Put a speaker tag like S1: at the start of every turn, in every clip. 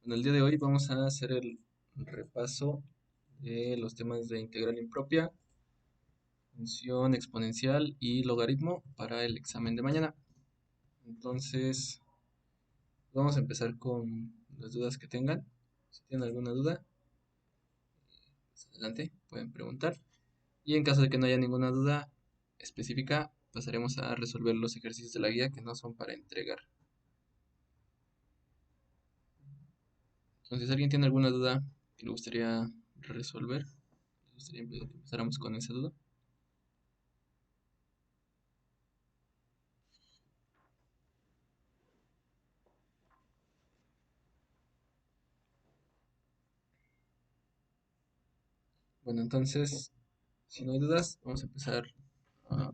S1: En el día de hoy vamos a hacer el repaso de los temas de integral impropia, función exponencial y logaritmo para el examen de mañana. Entonces, vamos a empezar con las dudas que tengan. Si tienen alguna duda, pues adelante, pueden preguntar. Y en caso de que no haya ninguna duda específica, pasaremos a resolver los ejercicios de la guía que no son para entregar. Entonces, ¿alguien tiene alguna duda que le gustaría resolver? ¿Le gustaría que empezáramos con esa duda? Bueno, entonces, si no hay dudas, vamos a empezar a, a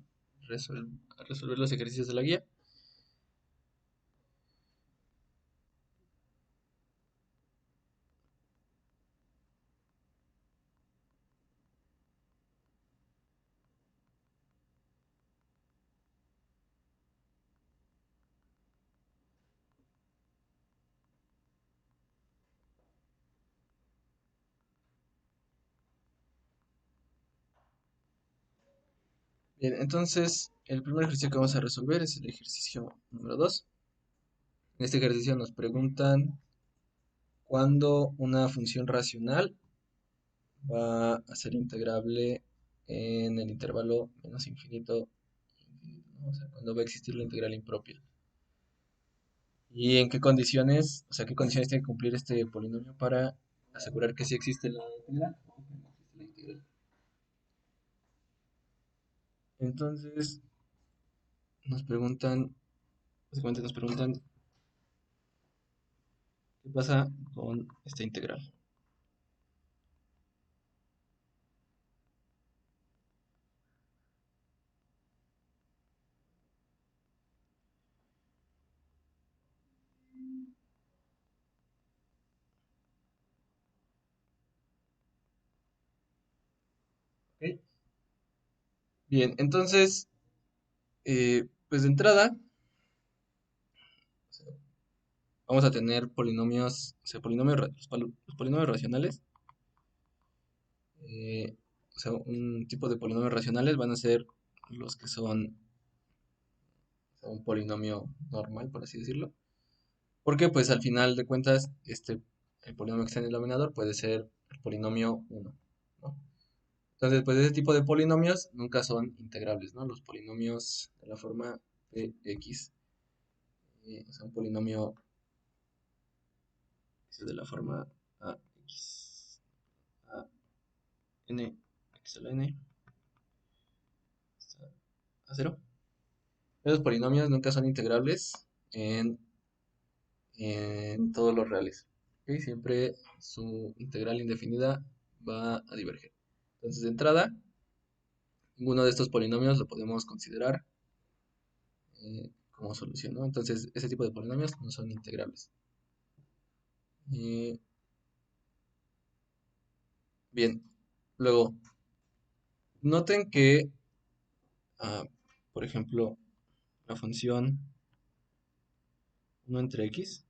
S1: resolver los ejercicios de la guía. Bien, entonces, el primer ejercicio que vamos a resolver es el ejercicio número 2. En este ejercicio nos preguntan cuándo una función racional va a ser integrable en el intervalo menos infinito, infinito, ¿no? O sea, cuándo va a existir la integral impropia. Y en qué condiciones, o sea, qué condiciones tiene que cumplir este polinomio para asegurar que sí existe la integral o que no existe la integral. Entonces, nos preguntan, básicamente nos preguntan qué pasa con esta integral. ¿Ok? Bien, entonces, pues de entrada, vamos a tener polinomios, o sea, los polinomios racionales, o sea, un tipo de polinomios racionales van a ser los que son, o sea, un polinomio normal, por así decirlo. Porque pues al final de cuentas, el polinomio que está en el denominador puede ser el polinomio 1, ¿no? Entonces, pues ese tipo de polinomios nunca son integrables, ¿no? Los polinomios de la forma de x, o sea, un polinomio que es de la forma ax, a n, x a la n, hasta a 0. Esos polinomios nunca son integrables en, en todos los reales. ¿Ok? Siempre su integral indefinida va a diverger. Entonces, de entrada, ninguno de estos polinomios lo podemos considerar como solución, ¿no? Entonces, ese tipo de polinomios no son integrables. Eh, bien, luego, noten que, ah, por ejemplo, la función 1 entre x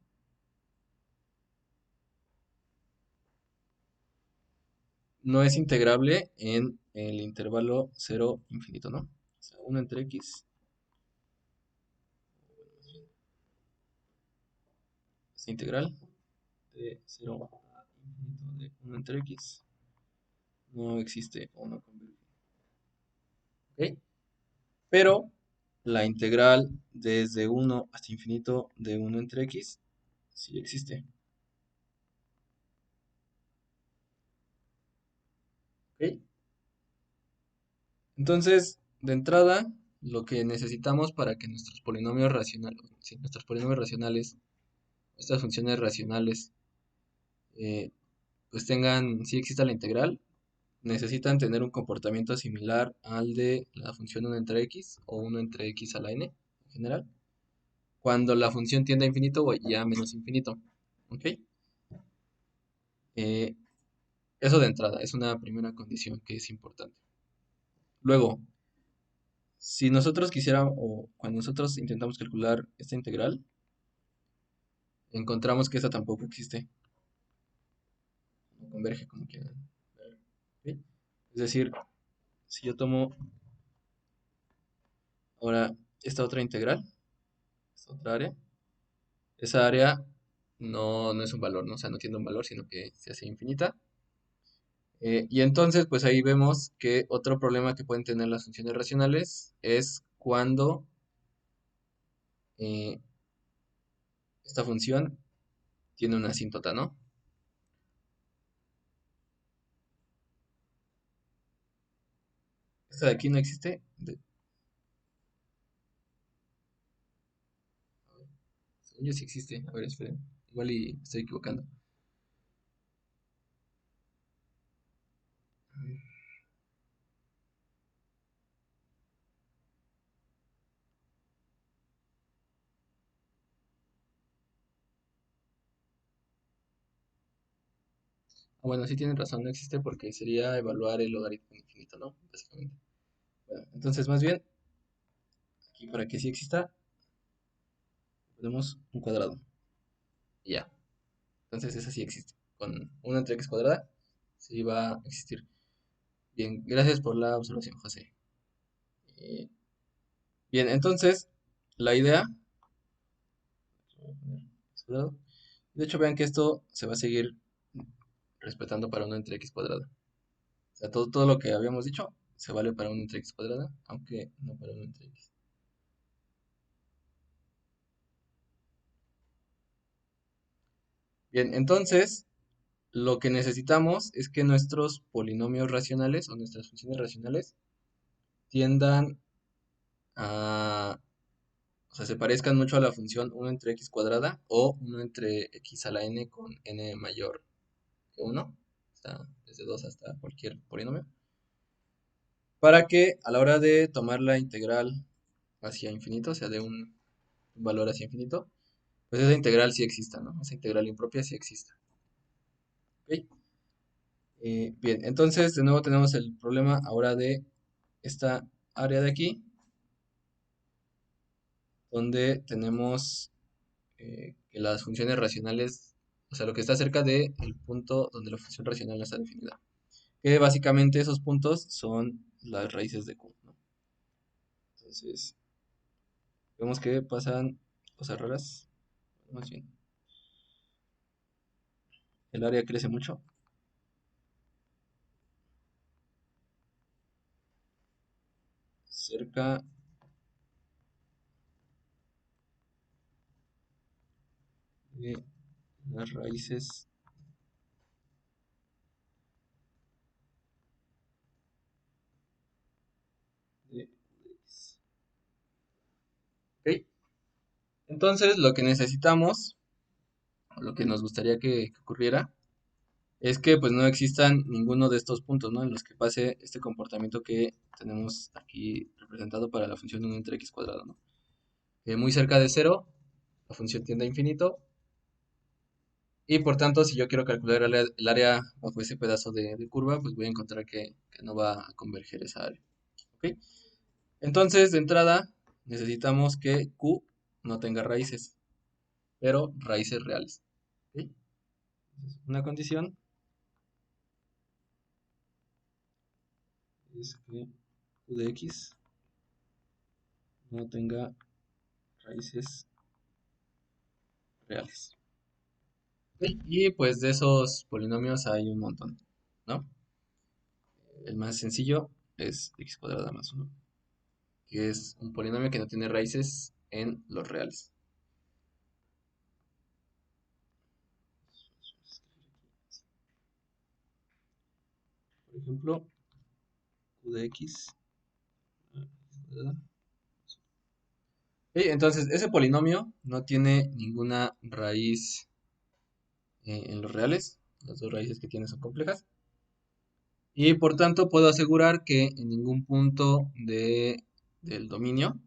S1: no es integrable en el intervalo 0 infinito, ¿no? O sea, 1 entre x, esta integral de 0 a infinito de 1 entre x no existe o no converge. ¿Ok? Pero la integral desde 1 hasta infinito de 1 entre x sí existe. ¿Ok? Entonces, de entrada, lo que necesitamos para que nuestros polinomios racionales, si nuestros polinomios racionales, estas funciones racionales, eh, pues tengan, si exista la integral, necesitan tener un comportamiento similar al de la función 1 entre x o 1 entre x a la n en general, cuando la función tiende a infinito o ya a menos infinito. ¿Ok? Eh, Eso de entrada es una primera condición que es importante. Luego, si nosotros quisiéramos, o cuando nosotros intentamos calcular esta integral, encontramos que esta tampoco existe. converge como quieran ver, ¿ok? Es decir, si yo tomo ahora esta otra integral, esta otra área, esa área no es un valor, ¿no? O sea, no tiene un valor, sino que se hace infinita. Y entonces, pues ahí vemos que otro problema que pueden tener las funciones racionales es cuando eh, esta función tiene una asíntota, ¿no? Esta de aquí no existe. Según yo sí existe. A ver, esperen. Igual y me estoy equivocando. A ver. Ah, bueno, sí tienen razón, no existe porque sería evaluar el logaritmo infinito, ¿no? Básicamente. Bueno, entonces más bien, aquí para que sí exista, ponemos un cuadrado. Y ya. Entonces esa sí existe. Con una entre x cuadrada, sí va a existir. Bien, gracias por la observación, José. Eh, bien, entonces, la idea, voy a poner x cuadrado. De hecho, vean que esto se va a seguir respetando para una entre x cuadrada. O sea, todo lo que habíamos dicho se vale para una entre x cuadrada, aunque no para una entre x. Bien, entonces, lo que necesitamos es que nuestros polinomios racionales o nuestras funciones racionales tiendan a, o sea, se parezcan mucho a la función uno entre x cuadrada o uno entre x a la n con n mayor que 1, o sea, desde 2 hasta cualquier polinomio, para que a la hora de tomar la integral hacia infinito, o sea, de un valor hacia infinito, pues esa integral sí exista, ¿no? Esa integral impropia sí exista. ¿Ok? Bien, entonces de nuevo tenemos el problema ahora de esta área de aquí, donde tenemos que las funciones racionales, o sea, lo que está cerca del punto donde la función racional no está definida. Que básicamente esos puntos son las raíces de Q, ¿no? Entonces, vemos que pasan cosas raras. Más bien, el área crece mucho. Cerca de las raíces de X. ¿Ok? Entonces, lo que necesitamos, o lo que nos gustaría que ocurriera, es que pues no existan ninguno de estos puntos, ¿no? En los que pase este comportamiento que tenemos aquí representado para la función 1 entre x cuadrado, ¿no? Muy cerca de cero, la función tiende a infinito, y por tanto, si yo quiero calcular el área bajo ese pedazo de curva, pues voy a encontrar que no va a converger esa área. ¿Ok? Entonces, de entrada, necesitamos que Q no tenga raíces, pero raíces reales. ¿Ok? Entonces, una condición es que Q de X no tenga raíces reales. ¿Ok? Y pues de esos polinomios hay un montón, ¿no? El más sencillo es x cuadrada más 1, que es un polinomio que no tiene raíces en los reales. Por ejemplo, q de x. Entonces, ese polinomio no tiene ninguna raíz en los reales. Las dos raíces que tiene son complejas. Y por tanto, puedo asegurar que en ningún punto del dominio,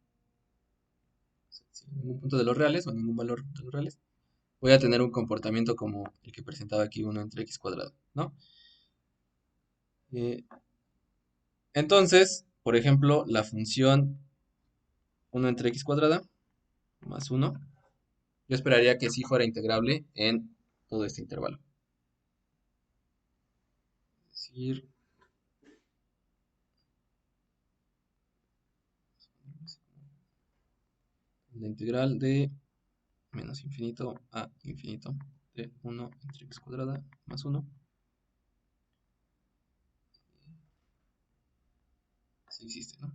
S1: en ningún punto de los reales o en ningún valor de los reales, voy a tener un comportamiento como el que presentaba aquí uno entre x cuadrado, ¿no? Eh, entonces, por ejemplo, la función uno entre x cuadrada más uno, yo esperaría que sí fuera integrable en todo este intervalo. Ir la integral de menos infinito a infinito de 1 entre x cuadrada más 1. Sí existe, ¿no?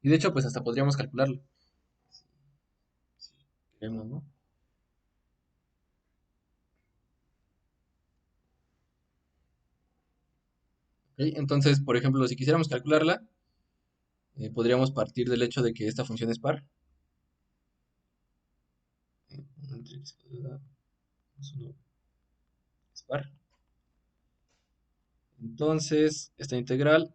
S1: Y de hecho, pues hasta podríamos calcularlo. Si queremos, ¿no? Ok, entonces, por ejemplo, si quisiéramos calcularla, podríamos partir del hecho de que esta función es par. 1 entre x cuadrada más 1 es par. Entonces, esta integral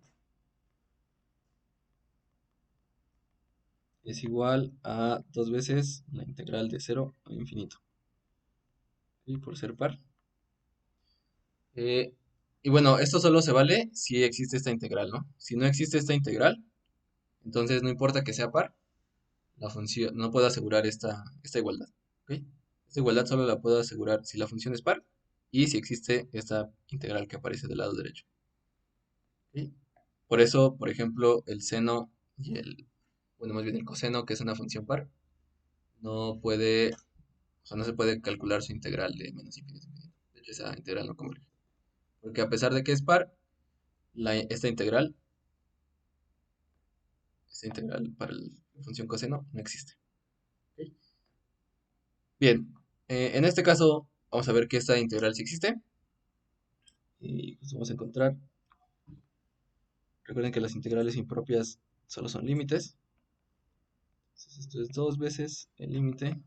S1: es igual a 2 veces la integral de 0 a infinito. Y por ser par. Eh, y bueno, esto solo se vale si existe esta integral, ¿no? Si no existe esta integral, entonces no importa que sea par, la función no puede asegurar esta igualdad. ¿Ok? Esta igualdad solo la puedo asegurar si la función es par y si existe esta integral que aparece del lado derecho. ¿Ok? Por eso, por ejemplo, el seno y bueno, más bien el coseno, que es una función par, no puede, o sea, no se puede calcular su integral de menos infinito a infinito. De hecho, esa integral no converge. Porque a pesar de que es par, esta integral para la función coseno no existe. ¿Ok? Bien, en este caso vamos a ver que esta integral sí existe. Y pues vamos a encontrar, recuerden que las integrales impropias solo son límites. Entonces esto es 2 veces el límite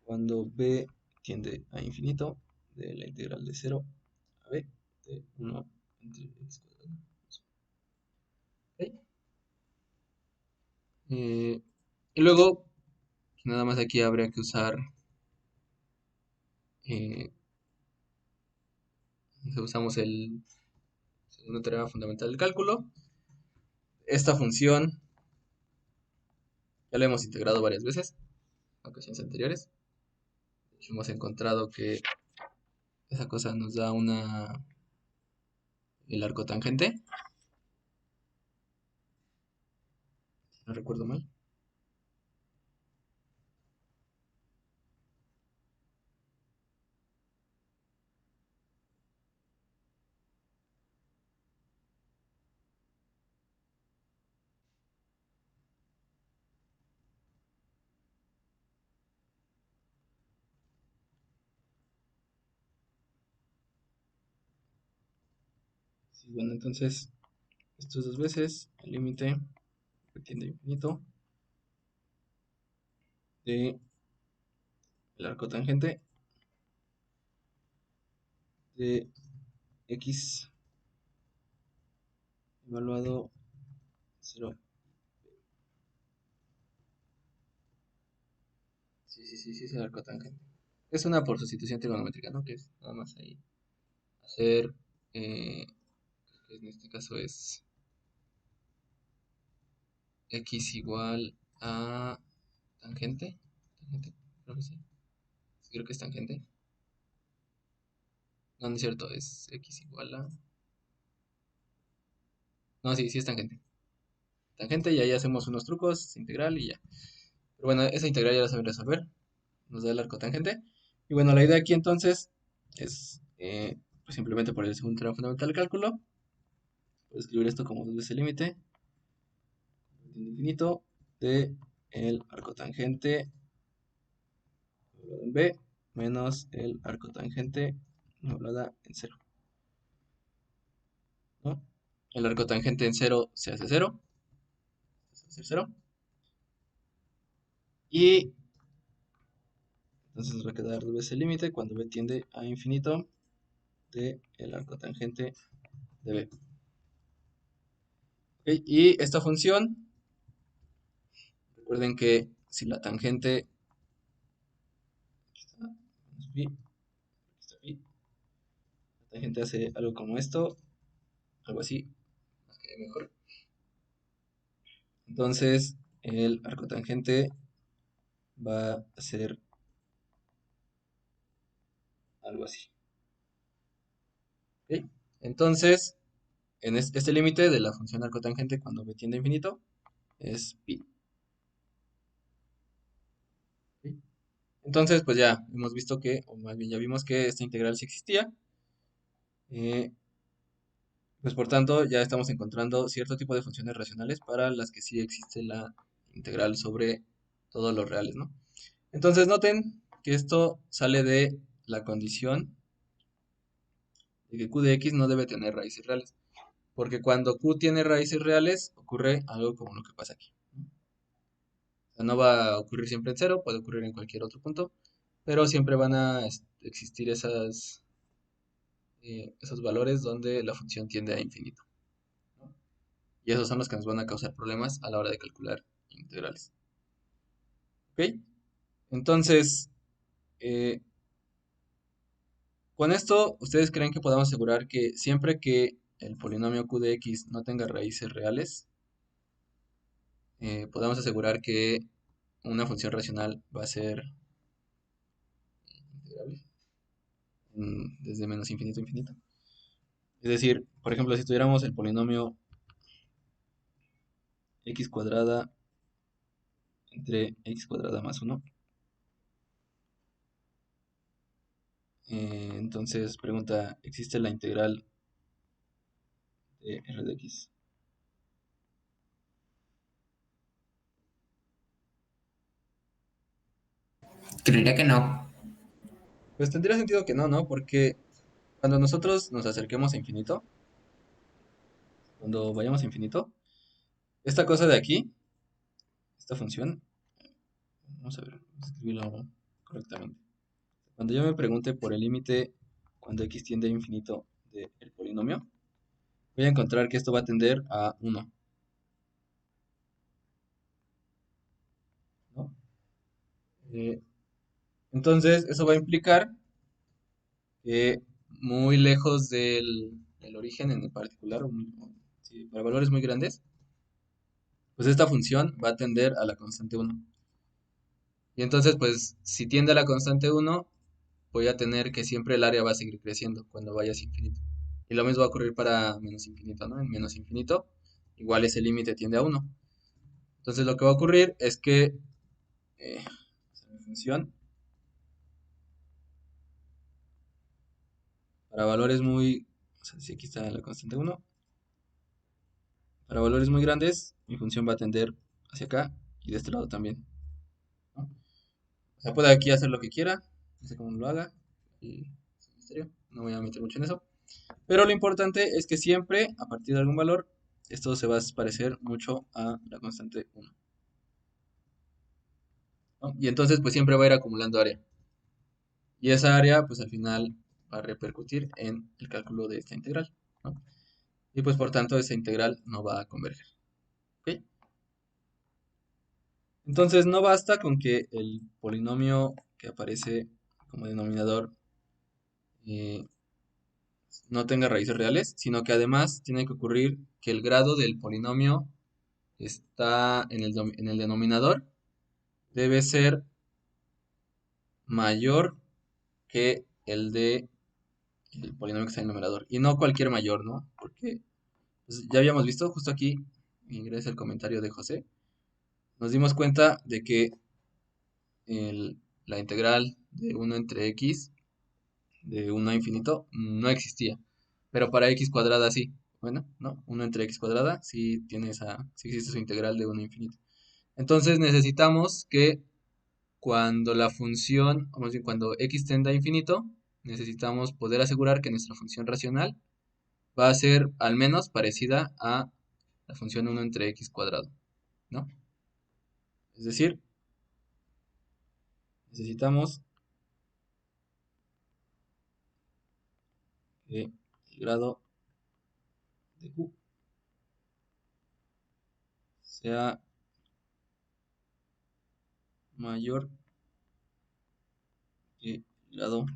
S1: cuando b tiende a infinito de la integral de 0 a b de 1 entre x cuadrado. ¿Ok? Y luego, nada más aquí habría que usar, eh, usamos el segundo teorema fundamental del cálculo. Esta función ya la hemos integrado varias veces en ocasiones anteriores. Hemos encontrado que esa cosa nos da el arco tangente, si no recuerdo mal. Sí, bueno, entonces, esto es 2 veces el límite que tiende a infinito de el arco tangente de x evaluado 0. Sí, sí, sí, sí, es el arco tangente. Es una por sustitución trigonométrica, ¿no? Que es nada más ahí hacer, que en este caso es x igual a tangente. Tangente, creo que sí. Sí, creo que es tangente. No, no es cierto, es x igual a... No, sí, sí es tangente. Tangente y ahí hacemos unos trucos, integral y ya. Pero bueno, esa integral ya la saben resolver. Nos da el arco tangente. Y bueno, la idea aquí entonces es, pues simplemente por el segundo teorema fundamental del cálculo, puedo escribir esto como 2 veces el límite infinito de el arco tangente en b menos el arco tangente doblada en cero, ¿no? El arco tangente en cero se hace cero, se hace cero. Y entonces va a quedar 2 veces el límite cuando b tiende a infinito de el arco tangente de b. ¿Ok? Y esta función, recuerden que si la tangente, aquí está, la tangente hace algo como esto, algo así, más que mejor. Entonces el arco tangente va a ser algo así. ¿Ok? Entonces, en este límite de la función arcotangente cuando b tiende a infinito es pi. ¿Ok? Entonces, pues ya hemos visto que, o más bien ya vimos que esta integral sí existía. eh, pues por tanto, ya estamos encontrando cierto tipo de funciones racionales para las que sí existe la integral sobre todos los reales, ¿no? Entonces noten que esto sale de la condición de que q de x no debe tener raíces reales. Porque cuando q tiene raíces reales, ocurre algo como lo que pasa aquí, ¿no? O sea, no va a ocurrir siempre en cero, puede ocurrir en cualquier otro punto, pero siempre van a existir esos valores donde la función tiende a infinito, ¿no? Y esos son los que nos van a causar problemas a la hora de calcular integrales. ¿Ok? Entonces, eh, con esto, ¿ustedes creen que podamos asegurar que siempre que el polinomio q de x no tenga raíces reales, podemos asegurar que una función racional va a ser integrable desde menos infinito a infinito? Es decir, por ejemplo, si tuviéramos el polinomio x cuadrada entre x cuadrada más 1, entonces pregunta, ¿existe la integral de r de x?
S2: Creería que no.
S1: Pues tendría sentido que no, ¿no? Porque cuando nosotros nos acerquemos a infinito, cuando vayamos a infinito, esta cosa de aquí, esta función, vamos a ver, vamos a escribirlo correctamente. Cuando yo me pregunte por el límite cuando x tiende a infinito del polinomio, voy a encontrar que esto va a tender a 1, ¿no? Eh, entonces, eso va a implicar que muy lejos del origen en particular, sí, para valores muy grandes, pues esta función va a tender a la constante 1. Y entonces, pues, si tiende a la constante 1, voy a tener que siempre el área va a seguir creciendo cuando vaya hacia infinito. Y lo mismo va a ocurrir para menos infinito, ¿no? En menos infinito, igual ese límite tiende a 1. Entonces, lo que va a ocurrir es que mi función, para valores muy, o sea, si aquí está la constante 1, para valores muy grandes, mi función va a tender hacia acá y de este lado también, ¿no? O sea, puede aquí hacer lo que quiera, no sé cómo lo haga, y es un misterio, no voy a meter mucho en eso. Pero lo importante es que siempre, a partir de algún valor, esto se va a parecer mucho a la constante 1, ¿no? Y entonces, pues siempre va a ir acumulando área. Y esa área, pues al final va a repercutir en el cálculo de esta integral, ¿no? Y pues por tanto, esa integral no va a converger, ¿ok? Entonces, no basta con que el polinomio que aparece como denominador eh, no tenga raíces reales, sino que además tiene que ocurrir que el grado del polinomio está en el denominador debe ser mayor que el de el polinomio que está en el numerador. Y no cualquier mayor, ¿no? Porque pues, ya habíamos visto justo aquí, y gracias al comentario de José, nos dimos cuenta de que la integral de 1 entre x de 1 a infinito no existía. Pero para x cuadrada sí. Bueno, ¿no? 1 entre x cuadrada sí tiene sí existe su integral de 1 a infinito. Entonces necesitamos que cuando la función, o más bien cuando x tenda a infinito, necesitamos poder asegurar que nuestra función racional va a ser al menos parecida a la función 1 entre x cuadrado, ¿no? Es decir, necesitamos que el grado de q sea mayor que el grado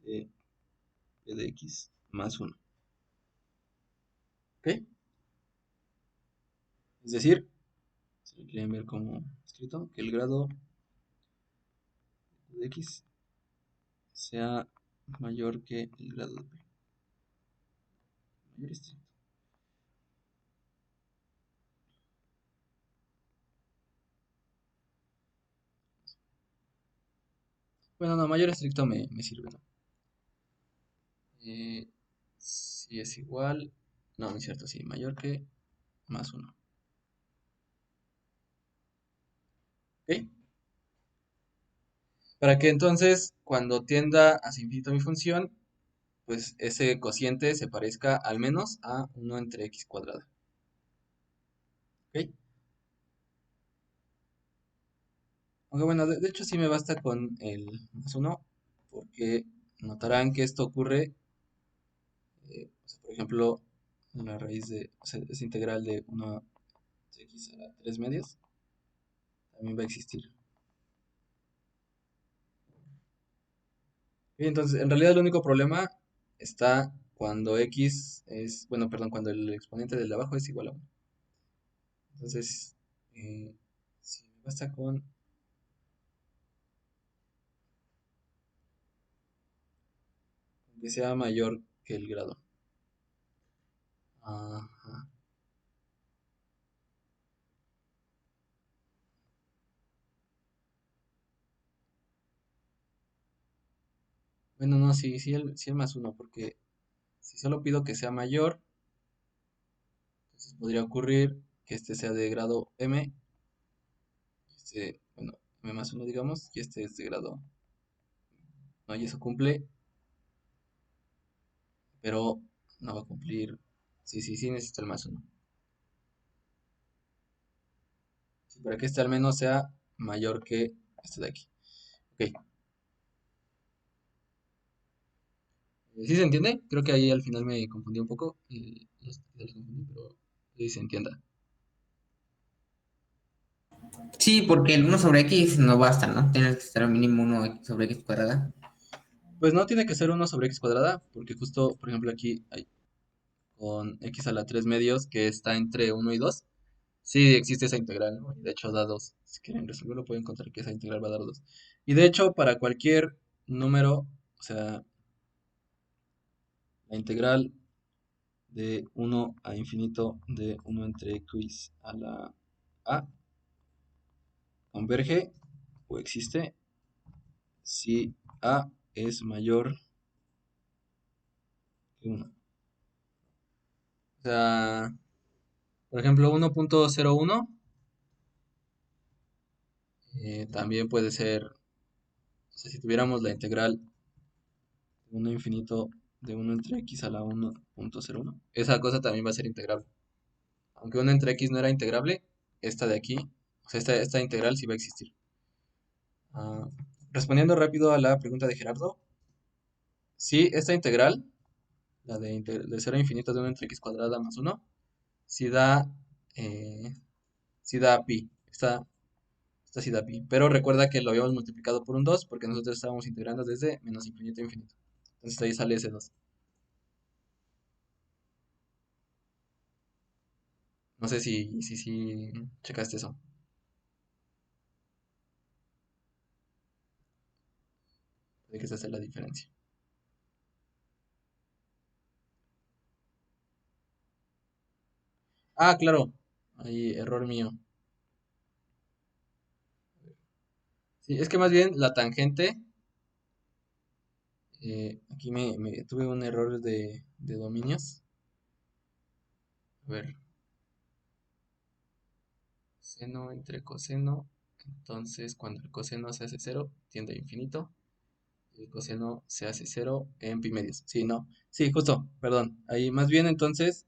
S1: de p de x más 1. ¿Ok? Es decir, si lo quieren ver como escrito, que el grado de x sea mayor que el grado de P. Mayor estricto. Bueno, no, mayor estricto me sirve, ¿no? Eh, si es igual, no es cierto, sí, mayor que más uno. ¿Ok? Para que entonces, cuando tienda hacia infinito mi función, pues ese cociente se parezca al menos a uno entre x cuadrada. ¿Ok? Aunque bueno, de hecho sí me basta con el más uno, porque notarán que esto ocurre, o sea, por ejemplo, la raíz de, o sea, es integral de 1 a x a la 3 medios, también va a existir. Y entonces, en realidad el único problema está cuando x es, bueno, perdón, cuando el exponente del de abajo es igual a 1. Entonces, si me basta con que sea mayor que el grado. Ajá. Bueno, no, sí, sí el más uno, porque si solo pido que sea mayor, entonces podría ocurrir que este sea de grado m, este, bueno, m más uno digamos, y este es de grado, no, y eso cumple, pero no va a cumplir. Sí, sí, sí necesito el más uno. Sí, para que este al menos sea mayor que este de aquí. Ok, ¿sí se entiende? Creo que ahí al final me confundí un poco, los confundí, pero sí se entienda.
S2: Sí, porque el uno sobre x no basta, ¿no? Tienes que estar mínimo uno sobre x cuadrada.
S1: Pues no tiene que ser uno sobre x cuadrada, porque justo, por ejemplo, aquí hay con x a la 3 medios que está entre uno y 2. Sí existe esa integral, ¿no? Y de hecho da 2. Si quieren resolverlo pueden encontrar que esa integral va a dar 2. Y de hecho, para cualquier número, o sea, la integral de 1 a infinito de 1 entre x a la a converge o existe si a es mayor que 1. O sea, por ejemplo, 1.01 también puede ser, o sea, si tuviéramos la integral de 1 a infinito de 1 entre x a la 1.01, esa cosa también va a ser integrable. Aunque 1 entre x no era integrable, esta de aquí, o sea, esta integral sí va a existir. Ah, respondiendo rápido a la pregunta de Gerardo, sí, esta integral, la de 0 a infinito de 1 entre x cuadrada más 1, sí da, eh, sí da pi. Esta sí da pi. Pero recuerda que lo habíamos multiplicado por un 2 porque nosotros estábamos integrando desde menos infinito a infinito. Entonces ahí sale ese 2. No sé si checaste eso. De que se hace la diferencia. Ah, claro. Ahí, error mío. Sí, es que más bien la tangente, aquí tuve un error de dominios. A ver, seno entre coseno. Entonces, cuando el coseno se hace cero, tiende a infinito. Y el coseno se hace cero en pi medios. Sí, no. Sí, justo, perdón. Ahí más bien entonces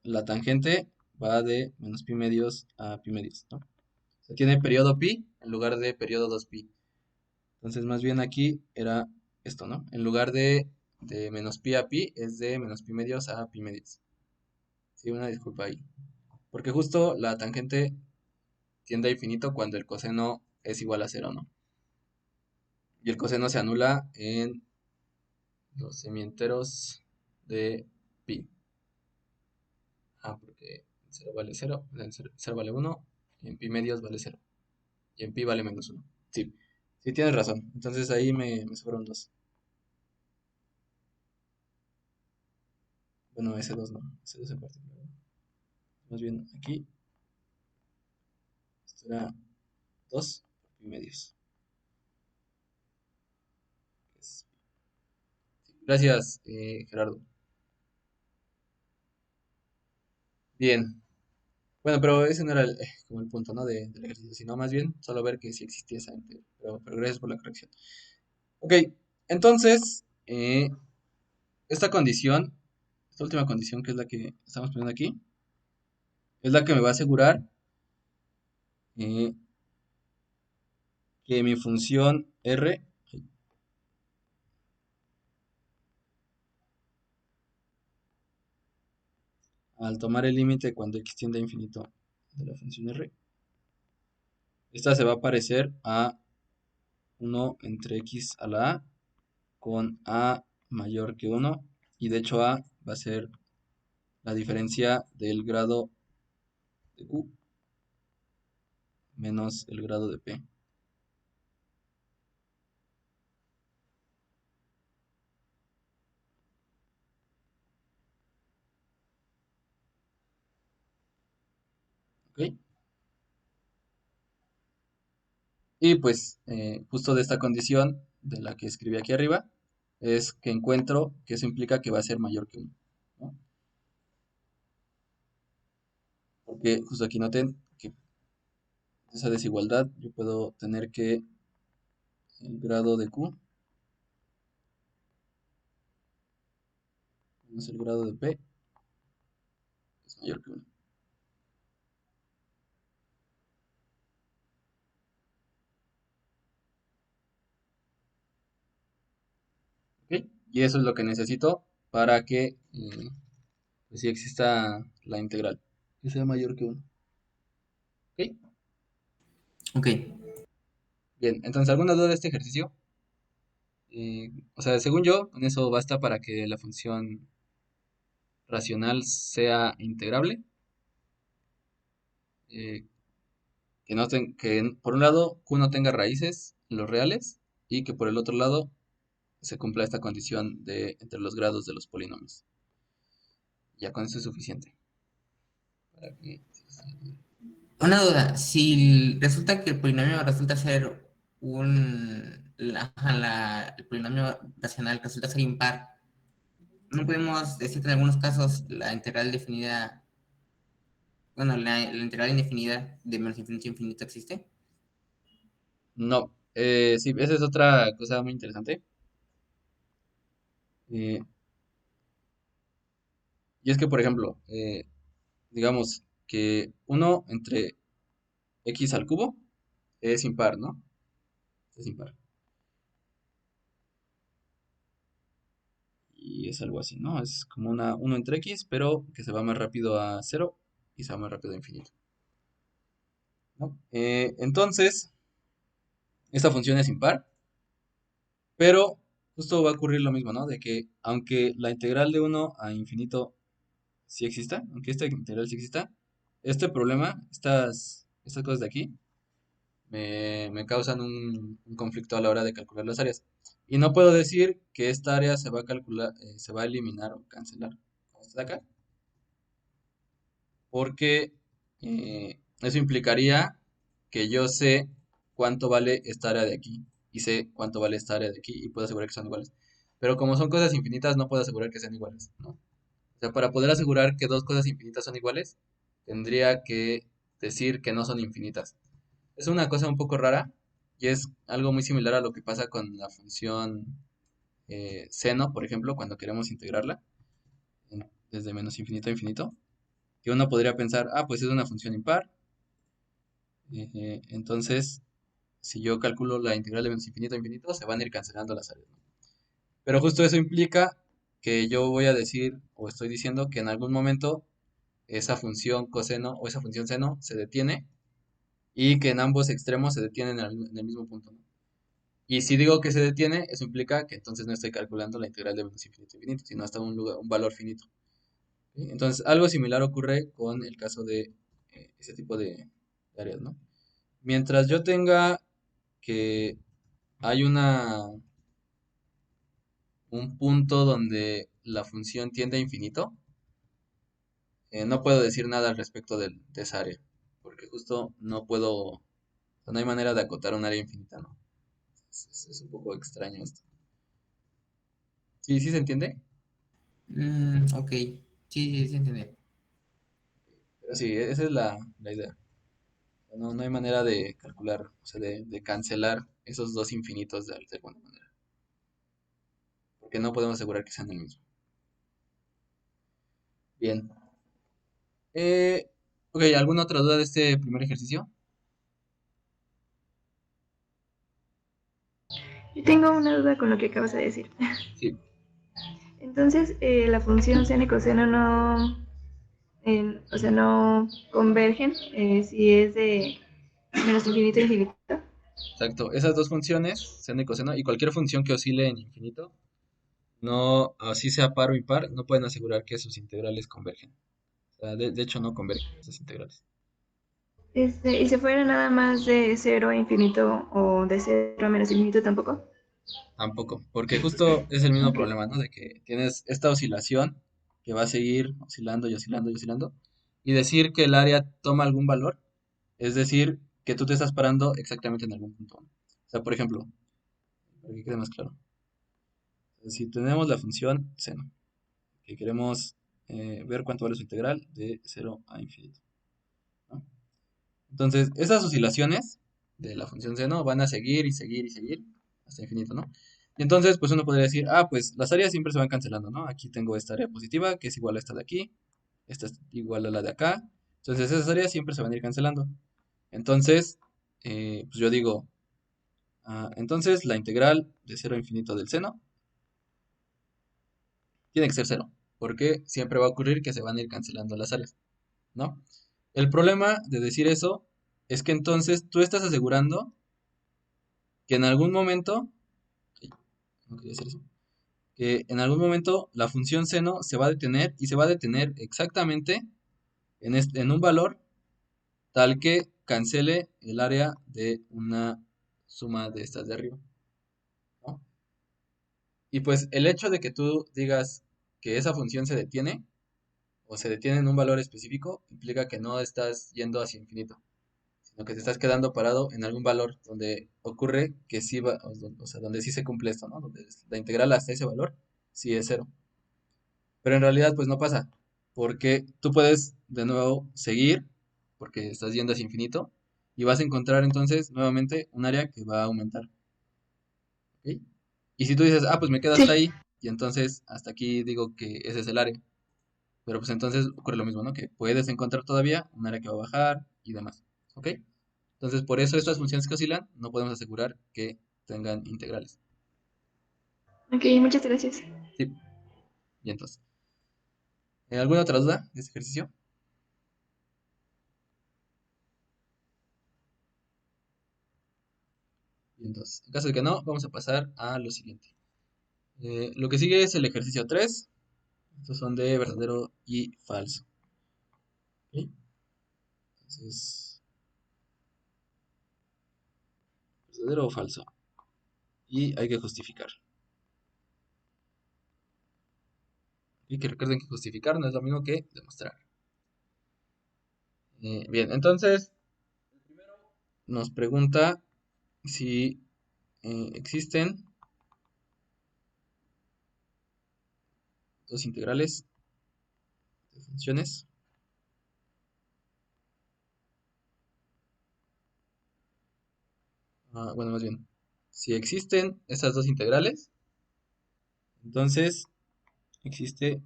S1: la tangente va de menos pi medios a pi medios, ¿no? O sea, tiene periodo pi en lugar de periodo 2pi. Entonces, más bien aquí era esto, ¿no? En lugar de menos pi a pi, es de menos pi medios a pi medios. Sí, una disculpa ahí. Porque justo la tangente tiende a infinito cuando el coseno es igual a cero, ¿no? Y el coseno se anula en los semienteros de pi. Ah, porque cero vale cero, en cero vale uno, y en pi medios vale cero. Y en pi vale menos uno. Sí, sí tienes razón. Entonces ahí me sobran dos. Bueno, S2 no, S2 en particular. Más bien aquí, esto era 2 pi medios. Gracias, Gerardo. Bien. Bueno, pero ese no era como el punto, ¿no? Del ejercicio, sino más bien solo ver que sí existía esa integral. Pero gracias por la corrección. Ok, entonces, esta condición, esta última condición que es la que estamos poniendo aquí, es la que me va a asegurar eh, que mi función R, al tomar el límite cuando x tiende a infinito de la función R, esta se va a parecer a 1 entre x a la a con a mayor que 1, y de hecho a va a ser la diferencia del grado de q menos el grado de p. ¿Ok? Y pues justo de esta condición de la que escribí aquí arriba es que encuentro que eso implica que va a ser mayor que 1, ¿no? Porque justo aquí noten que esa desigualdad yo puedo tener que el grado de q menos el grado de p es mayor que 1. ¿Ok? Y eso es lo que necesito para que pues sí exista la integral, que sea mayor que 1. ¿Ok?
S2: Ok,
S1: Bien, entonces, ¿alguna duda de este ejercicio? O sea, según yo, con eso basta para que la función racional sea integrable. eh, que, no que por un lado Q no tenga raíces en los reales y que por el otro lado se cumpla esta condición de entre los grados de los polinomios. Ya con eso es suficiente. Para que...
S2: una duda. Si resulta que el polinomio resulta ser el polinomio racional resulta ser impar, ¿no podemos decir que en algunos casos la integral definida, bueno, la integral indefinida de menos infinito a infinito existe?
S1: No, sí, esa es otra cosa muy interesante. eh, y es que, por ejemplo, digamos que uno entre x al cubo es impar, ¿no? Es impar. Y es algo así, ¿no? Es como una uno entre x, pero que se va más rápido a cero y se va más rápido a infinito, ¿no? Entonces, esta función es impar, pero justo va a ocurrir lo mismo, ¿no? De que aunque la integral de uno a infinito sí exista, aunque esta integral sí exista, este problema, estas cosas de aquí, me causan un conflicto a la hora de calcular las áreas. Y no puedo decir que esta área se va a calcular, se va a eliminar o cancelar, como esta de acá, porque eso implicaría que yo sé cuánto vale esta área de aquí y sé cuánto vale esta área de aquí y puedo asegurar que son iguales. Pero como son cosas infinitas, no puedo asegurar que sean iguales, ¿no? O sea, para poder asegurar que dos cosas infinitas son iguales, tendría que decir que no son infinitas. Es una cosa un poco rara y es algo muy similar a lo que pasa con la función seno, por ejemplo, cuando queremos integrarla desde menos infinito a infinito, que uno podría pensar, ah, pues es una función impar, entonces si yo calculo la integral de menos infinito a infinito, se van a ir cancelando las áreas, ¿no? Pero justo eso implica que yo voy a decir o estoy diciendo que en algún momento esa función coseno o esa función seno se detiene y que en ambos extremos se detienen en el mismo punto, ¿no? Y si digo que se detiene, eso implica que entonces no estoy calculando la integral de menos infinito a infinito, sino hasta un lugar, un valor finito. ¿Sí? Entonces, algo similar ocurre con el caso de ese tipo de áreas, ¿no? Mientras yo tenga que hay un punto donde la función tiende a infinito, no puedo decir nada al respecto de esa área, porque justo no puedo, o sea, no hay manera de acotar un área infinita, ¿no? Es un poco extraño esto. ¿Sí, sí se entiende?
S2: Ok, sí, sí, sí, entendí.
S1: Pero sí, esa es la idea. No, no hay manera de calcular, o sea, de cancelar esos dos infinitos de alguna manera, porque no podemos asegurar que sean el mismo. Bien. Eh, ok, ¿alguna otra duda de este primer ejercicio?
S3: Yo tengo una duda con lo que acabas de decir.
S1: Sí,
S3: Entonces, la función seno y coseno no, o sea, no convergen si es de menos infinito a infinito.
S1: exacto. Esas dos funciones, seno y coseno, y cualquier función que oscile en infinito, no, así sea par o impar, no pueden asegurar que sus integrales convergen. O sea, de hecho, no convergen esas integrales.
S3: Y si fuera nada más de cero a infinito o de cero a menos infinito tampoco.
S1: Tampoco, porque justo es el mismo
S3: Ok.
S1: problema, ¿no? De que tienes esta oscilación que va a seguir oscilando y oscilando y oscilando, y decir que el área toma algún valor, es decir, que tú te estás parando exactamente en algún punto. O sea, por ejemplo, para que quede más claro, si tenemos la función seno, que queremos ver cuánto vale su integral de cero a infinito, ¿no? Entonces, esas oscilaciones de la función seno van a seguir y seguir y seguir hasta infinito, ¿no? Y entonces, pues uno podría decir, ah, pues las áreas siempre se van cancelando, ¿no? Aquí tengo esta área positiva, que es igual a esta de aquí, esta es igual a la de acá. Entonces, esas áreas siempre se van a ir cancelando. Entonces, pues yo digo, entonces la integral de cero a infinito del seno tiene que ser cero, porque siempre va a ocurrir que se van a ir cancelando las áreas, ¿no? El problema de decir eso es que entonces tú estás asegurando que en algún momento, ay, no quería hacer eso, que en algún momento la función seno se va a detener y se va a detener exactamente en un valor tal que cancele el área de una suma de estas de arriba, ¿no? Y pues el hecho de que tú digas que esa función se detiene o se detiene en un valor específico implica que no estás yendo hacia infinito, sino que te estás quedando parado en algún valor donde ocurre que sí va, o sea, donde sí se cumple esto, ¿no? Donde la integral hasta ese valor sí es cero. Pero en realidad pues no pasa, porque tú puedes de nuevo seguir, porque estás yendo hacia infinito, y vas a encontrar entonces nuevamente un área que va a aumentar, ¿ok? Y si tú dices, ah, pues me quedo hasta
S3: Sí.
S1: ahí, y entonces hasta aquí digo que ese es el área, pero pues entonces ocurre lo mismo, ¿no? Que puedes encontrar todavía un área que va a bajar y demás, ¿ok? Entonces por eso estas funciones que oscilan no podemos asegurar que tengan integrales,
S3: Ok, muchas gracias.
S1: ¿sí? Y entonces, ¿alguna otra duda de este ejercicio? Y entonces, en caso de que no, vamos a pasar a lo siguiente. Lo que sigue es el ejercicio 3. Estos son de verdadero y falso. ¿Ok? Entonces, verdadero o falso. Y hay que justificar. Y que recuerden que justificar no es lo mismo que demostrar. Bien, entonces nos pregunta si existen dos integrales de funciones. Bueno, más bien, si existen estas dos integrales, entonces existe,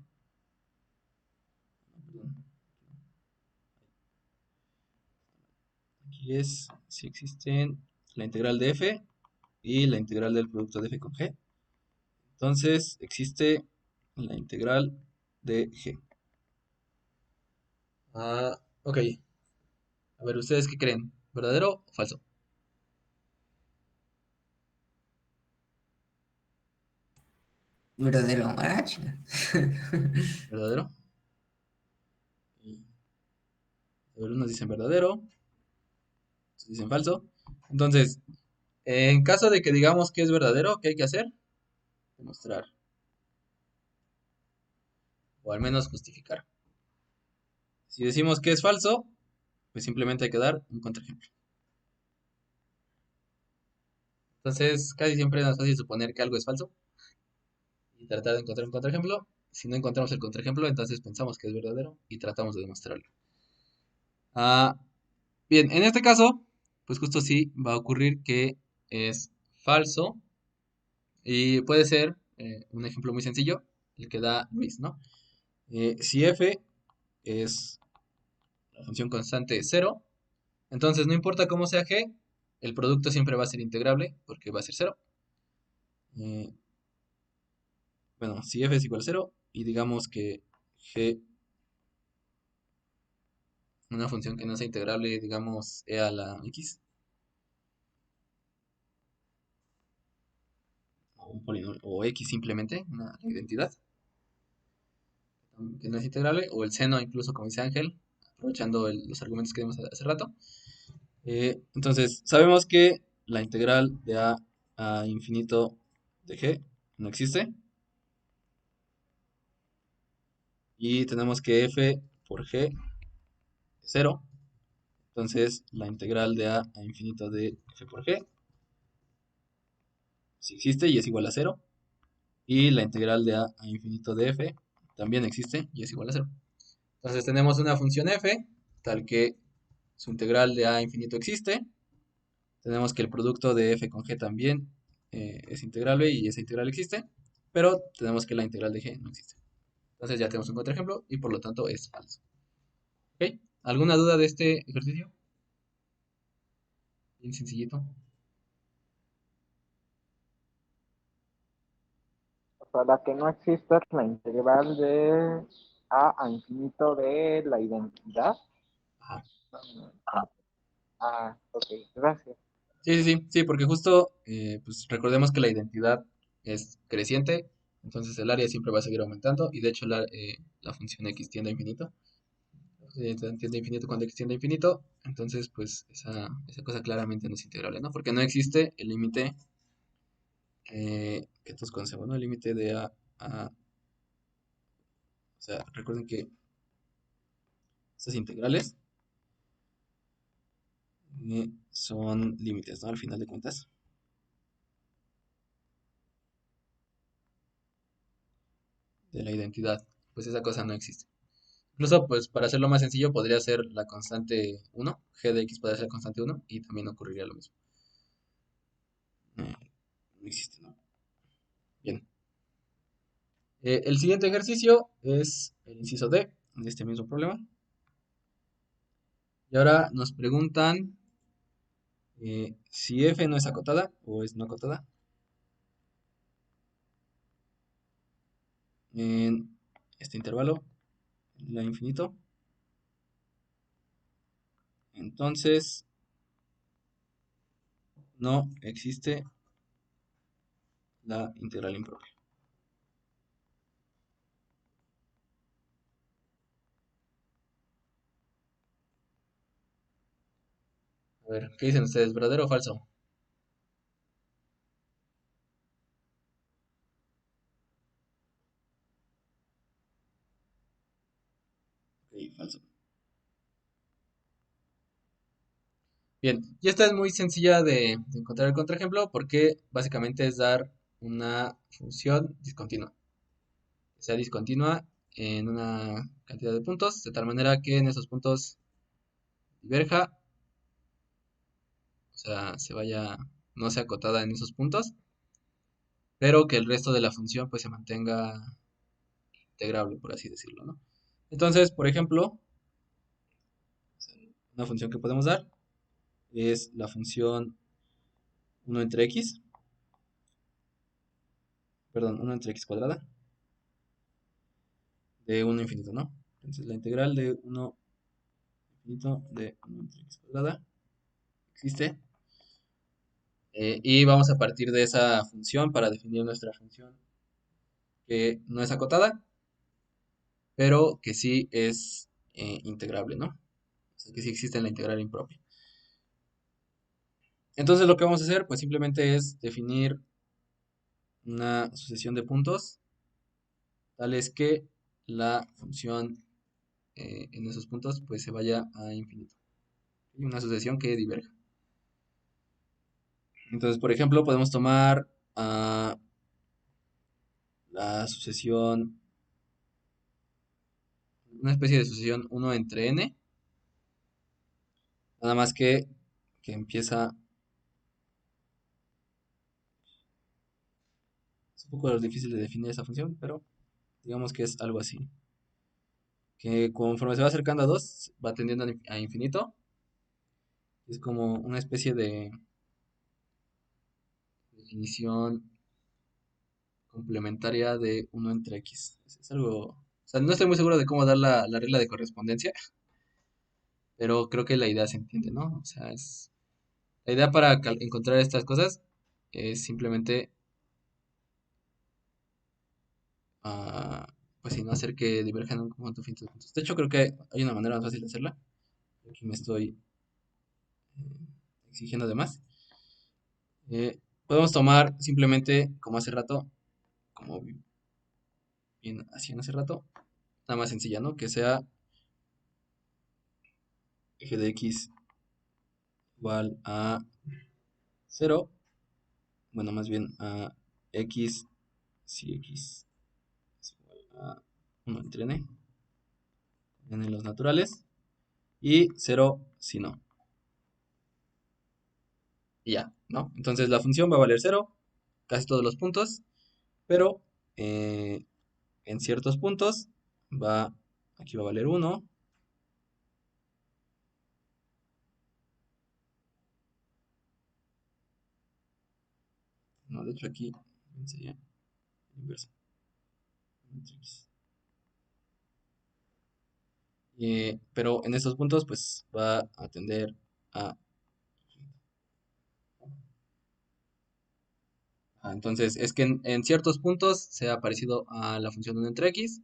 S1: perdón, aquí es si existen la integral de f y la integral del producto de f con g. Entonces existe la integral de g. Ok. A ver, ¿ustedes qué creen? ¿Verdadero o falso?
S2: Verdadero. Ah, chinga.
S1: ¿Verdadero? Y, a ver, unos dicen verdadero, otros dicen falso. Entonces, en caso de que digamos que es verdadero, ¿qué hay que hacer? Demostrar, o al menos justificar. Si decimos que es falso, pues simplemente hay que dar un contraejemplo. Entonces, casi siempre es más fácil suponer que algo es falso y tratar de encontrar un contraejemplo. Si no encontramos el contraejemplo, entonces pensamos que es verdadero y tratamos de demostrarlo. Ah, bien, en este caso, pues justo sí va a ocurrir que es falso y puede ser un ejemplo muy sencillo, el que da Luis, ¿no? Si f es la función constante 0, entonces no importa cómo sea g, el producto siempre va a ser integrable porque va a ser 0. Eh, bueno, si f es igual a 0 y digamos que g, una función que no sea integrable, digamos e a la x, o un polinomio, o x simplemente, una identidad que no es integrable, o el seno incluso como dice Ángel, aprovechando los argumentos que dimos hace rato. Entonces, sabemos que la integral de a infinito de g no existe. Y tenemos que f por g es 0. Entonces, la integral de a infinito de f por g sí existe y es igual a 0. Y la integral de a infinito de f también existe y es igual a 0. Entonces, tenemos una función f tal que su integral de a infinito existe. Tenemos que el producto de f con g también es integrable y esa integral existe. Pero tenemos que la integral de g no existe. Entonces ya tenemos un contraejemplo y por lo tanto es falso. ¿Ok? ¿Alguna duda de este ejercicio? Bien sencillito.
S4: O sea, la que no existe es la integral de a infinito de la identidad.
S1: Ajá.
S4: Ok, gracias.
S1: Sí, sí, sí, sí, porque justo pues recordemos que la identidad es creciente, entonces el área siempre va a seguir aumentando y de hecho la función x tiende a infinito. Tiende a infinito cuando x tiende a infinito, entonces pues esa cosa claramente no es integrable, ¿no? Porque no existe el límite que todos conocemos, ¿no? El límite de a, o sea, recuerden que estas integrales son límites, ¿no? Al final de cuentas. De la identidad, pues esa cosa no existe. Incluso, pues para hacerlo más sencillo, podría ser la constante 1, g de x podría ser la constante 1 y también ocurriría lo mismo. No existe, ¿no? Bien. El siguiente ejercicio es el inciso D de este mismo problema. Y ahora nos preguntan si f no es acotada o es no acotada en este intervalo, la infinito. Entonces, no existe la integral impropia. A ver, ¿qué dicen ustedes? ¿Verdadero o falso? Ok, falso. Bien, y esta es muy sencilla de encontrar el contraejemplo porque básicamente es dar una función discontinua. Que sea discontinua en una cantidad de puntos, de tal manera que en esos puntos diverja, o sea, no sea acotada en esos puntos, pero que el resto de la función pues se mantenga integrable, por así decirlo, ¿no? Entonces, por ejemplo, una función que podemos dar es la función 1 entre x, perdón, 1 entre x cuadrada de 1 a infinito, ¿no? Entonces la integral de 1 infinito de 1 entre x cuadrada existe. Y vamos a partir de esa función para definir nuestra función que no es acotada, pero que sí es integrable, ¿no? O sea, que sí existe en la integral impropia. Entonces lo que vamos a hacer, pues simplemente es definir una sucesión de puntos, tales que la función en esos puntos pues se vaya a infinito. Y una sucesión que diverja. Entonces, por ejemplo, podemos tomar la sucesión, una especie de sucesión 1 entre n, nada más que empieza, es un poco difícil de definir esa función, pero digamos que es algo así, que conforme se va acercando a 2 va tendiendo a infinito, es como una especie de definición complementaria de 1 entre x. Es algo, o sea, no estoy muy seguro de cómo dar la regla de correspondencia, pero creo que la idea se entiende, ¿no? O sea, la idea para encontrar estas cosas es simplemente, ah, pues sí, no hacer que diverjan un conjunto finito de puntos. De hecho, creo que hay una manera más fácil de hacerla. Aquí me estoy exigiendo de más. Podemos tomar simplemente, como hace rato, como bien hacían hace rato, nada más sencilla, ¿no? Que sea eje de x igual a 0, bueno, más bien a x si x es igual a 1 entre n, en los naturales, y 0 si no. Y ya, ¿no? Entonces la función va a valer 0 casi todos los puntos, pero eh, en ciertos puntos aquí va a valer 1, no, de hecho aquí sería el inverso. Pero en estos puntos pues va a tender a... entonces es que en ciertos puntos sea parecido a la función 1 entre x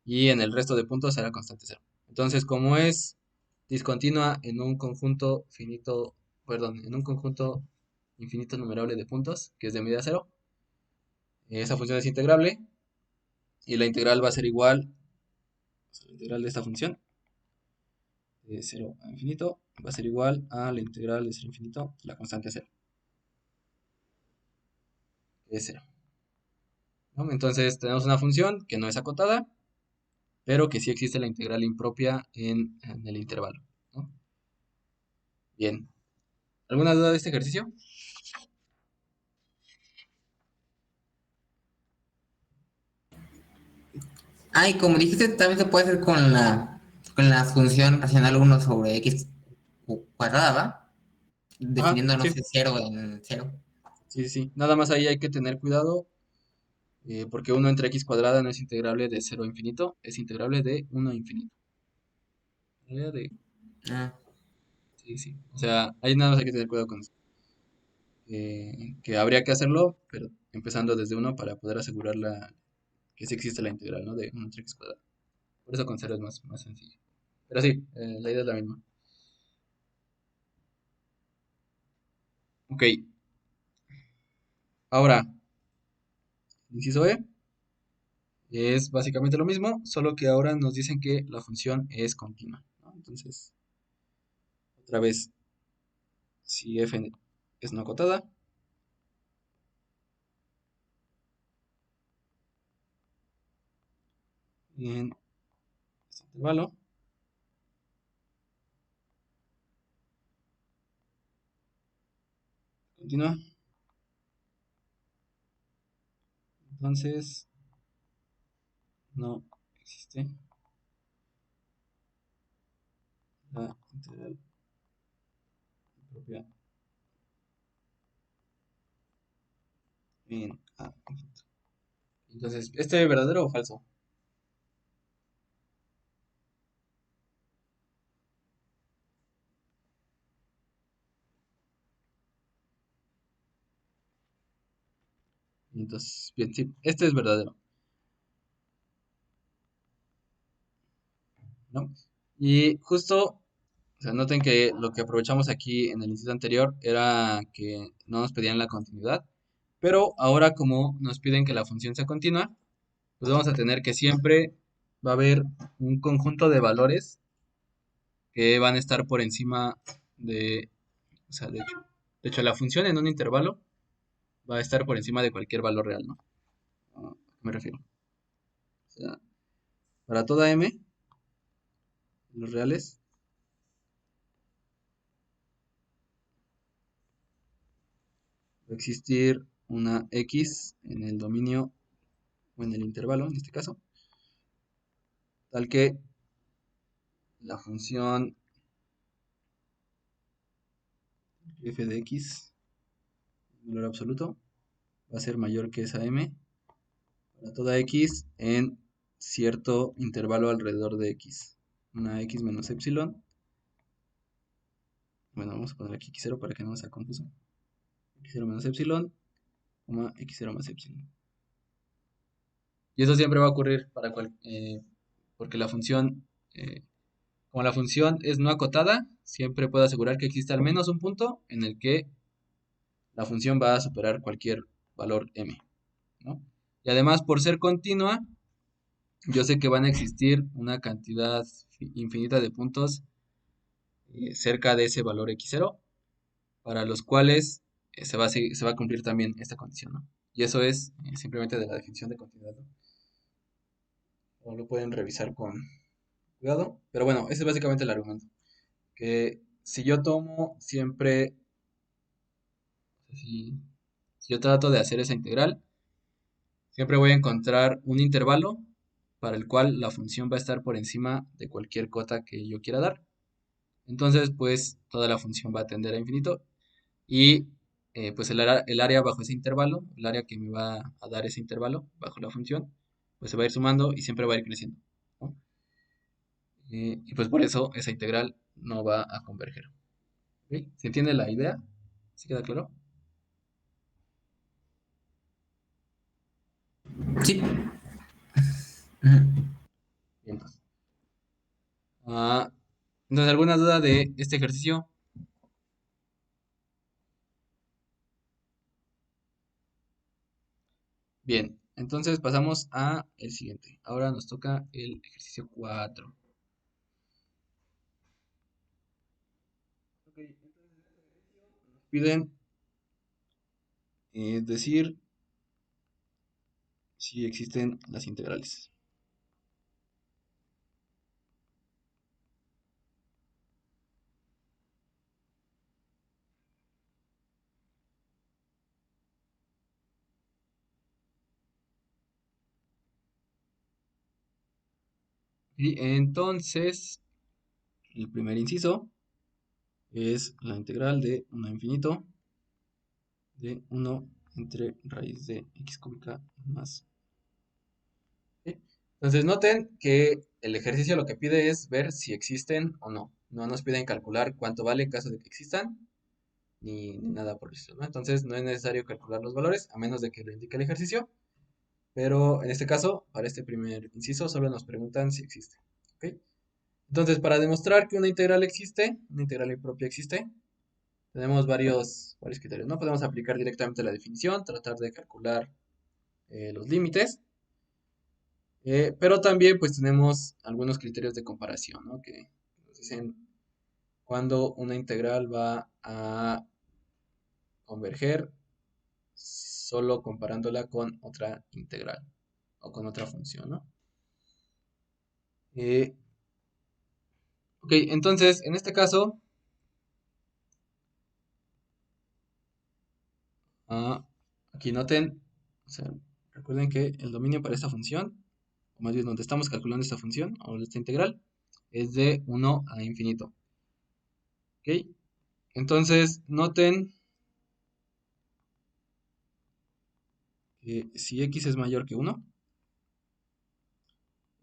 S1: y en el resto de puntos será constante 0. Entonces como es discontinua en un conjunto finito, perdón, en un conjunto infinito numerable de puntos que es de medida 0, esa función es integrable y la integral va a ser igual, o sea, la integral de esta función de 0 a infinito va a ser igual a la integral de 0 a infinito, la constante 0, que es 0. ¿No? Entonces tenemos una función que no es acotada, pero que sí existe la integral impropia en el intervalo, ¿no? Bien. ¿Alguna duda de este ejercicio?
S2: Ah, y como dijiste, también se puede hacer con la función racional 1 sobre x cuadrada, ¿va?
S1: Ajá,
S2: Definiendo, no
S1: sí,
S2: sé, 0 en 0.
S1: sí, sí, sí. Nada más ahí hay que tener cuidado, porque 1 entre x cuadrada no es integrable de 0 a infinito, es integrable de 1 a infinito.
S2: Ah,
S1: Sí, sí. O sea, ahí nada más hay que tener cuidado con eso. Que habría que hacerlo, pero empezando desde 1 para poder asegurar que sí existe la integral, ¿no? De 1 entre x cuadrada. Por eso con 0 es más sencillo. Pero sí, la idea es la misma. Ok, ahora, inciso E es básicamente lo mismo, solo que ahora nos dicen que la función es continua, ¿no? Entonces, otra vez, si f es no acotada, en este intervalo, continua, entonces no existe la integral propia en A. Entonces, ¿este es verdadero o falso? Entonces, bien, sí, este es verdadero, ¿no? Y justo, o sea, noten que lo que aprovechamos aquí en el inciso anterior era que no nos pedían la continuidad, pero ahora como nos piden que la función sea continua, pues vamos a tener que siempre va a haber un conjunto de valores que van a estar por encima de, o sea, de hecho, la función en un intervalo va a estar por encima de cualquier valor real, ¿no? ¿A qué me refiero? O sea, para toda m, los reales, va a existir una x en el dominio o en el intervalo, en este caso, tal que la función f de x, valor absoluto, va a ser mayor que esa m para toda x en cierto intervalo alrededor de x. Una x menos epsilon. Bueno, vamos a poner aquí x0 para que no sea confuso. X0 menos epsilon, x0 más epsilon. Y eso siempre va a ocurrir porque la función, como la función es no acotada, siempre puedo asegurar que existe al menos un punto en el que la función va a superar cualquier valor m, ¿no? Y además, por ser continua, yo sé que van a existir una cantidad infinita de puntos cerca de ese valor x0, para los cuales se va a cumplir también esta condición, ¿no? Y eso es simplemente de la definición de continuidad, ¿no? O lo pueden revisar con cuidado. Pero bueno, ese es básicamente el argumento. Que si yo tomo siempre, si, si yo trato de hacer esa integral, siempre voy a encontrar un intervalo para el cual la función va a estar por encima de cualquier cota que yo quiera dar. Entonces, pues toda la función va a tender a infinito y pues el área bajo ese intervalo, el área que me va a dar ese intervalo bajo la función, pues se va a ir sumando y siempre va a ir creciendo, ¿no? Y pues por eso esa integral no va a converger. ¿Ok? ¿Se entiende la idea? ¿Sí queda claro?
S2: Sí. Ujú.
S1: Bien, pues. Ah, entonces, ¿alguna duda de este ejercicio? Bien, entonces pasamos a el siguiente. Ahora nos toca el ejercicio 4. Ok, entonces en este ejercicio nos piden decir si existen las integrales. Y entonces, el primer inciso es la integral de 1 a infinito de 1 entre raíz de x cúbica más. ¿Sí? Entonces noten que el ejercicio lo que pide es ver si existen o no. No nos piden calcular cuánto vale en caso de que existan, ni nada por eso, ¿no? Entonces no es necesario calcular los valores, a menos de que lo indique el ejercicio. Pero en este caso, para este primer inciso, solo nos preguntan si existe. ¿Ok? Entonces, para demostrar que una integral existe, una integral impropia existe, tenemos varios criterios, ¿no? Podemos aplicar directamente la definición, tratar de calcular los límites, pero también pues tenemos algunos criterios de comparación, ¿no? Que nos dicen cuándo una integral va a converger solo comparándola con otra integral o con otra función, ¿no? Eh, ok, entonces en este caso, aquí noten, o sea, recuerden que el dominio para esta función, o más bien donde estamos calculando esta función o esta integral, es de 1 a infinito. ¿Ok? Entonces, noten que si x es mayor que 1,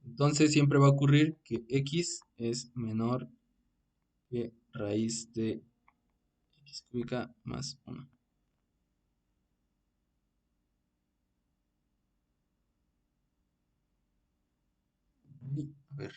S1: entonces siempre va a ocurrir que x es menor que raíz de x cúbica más 1. A ver.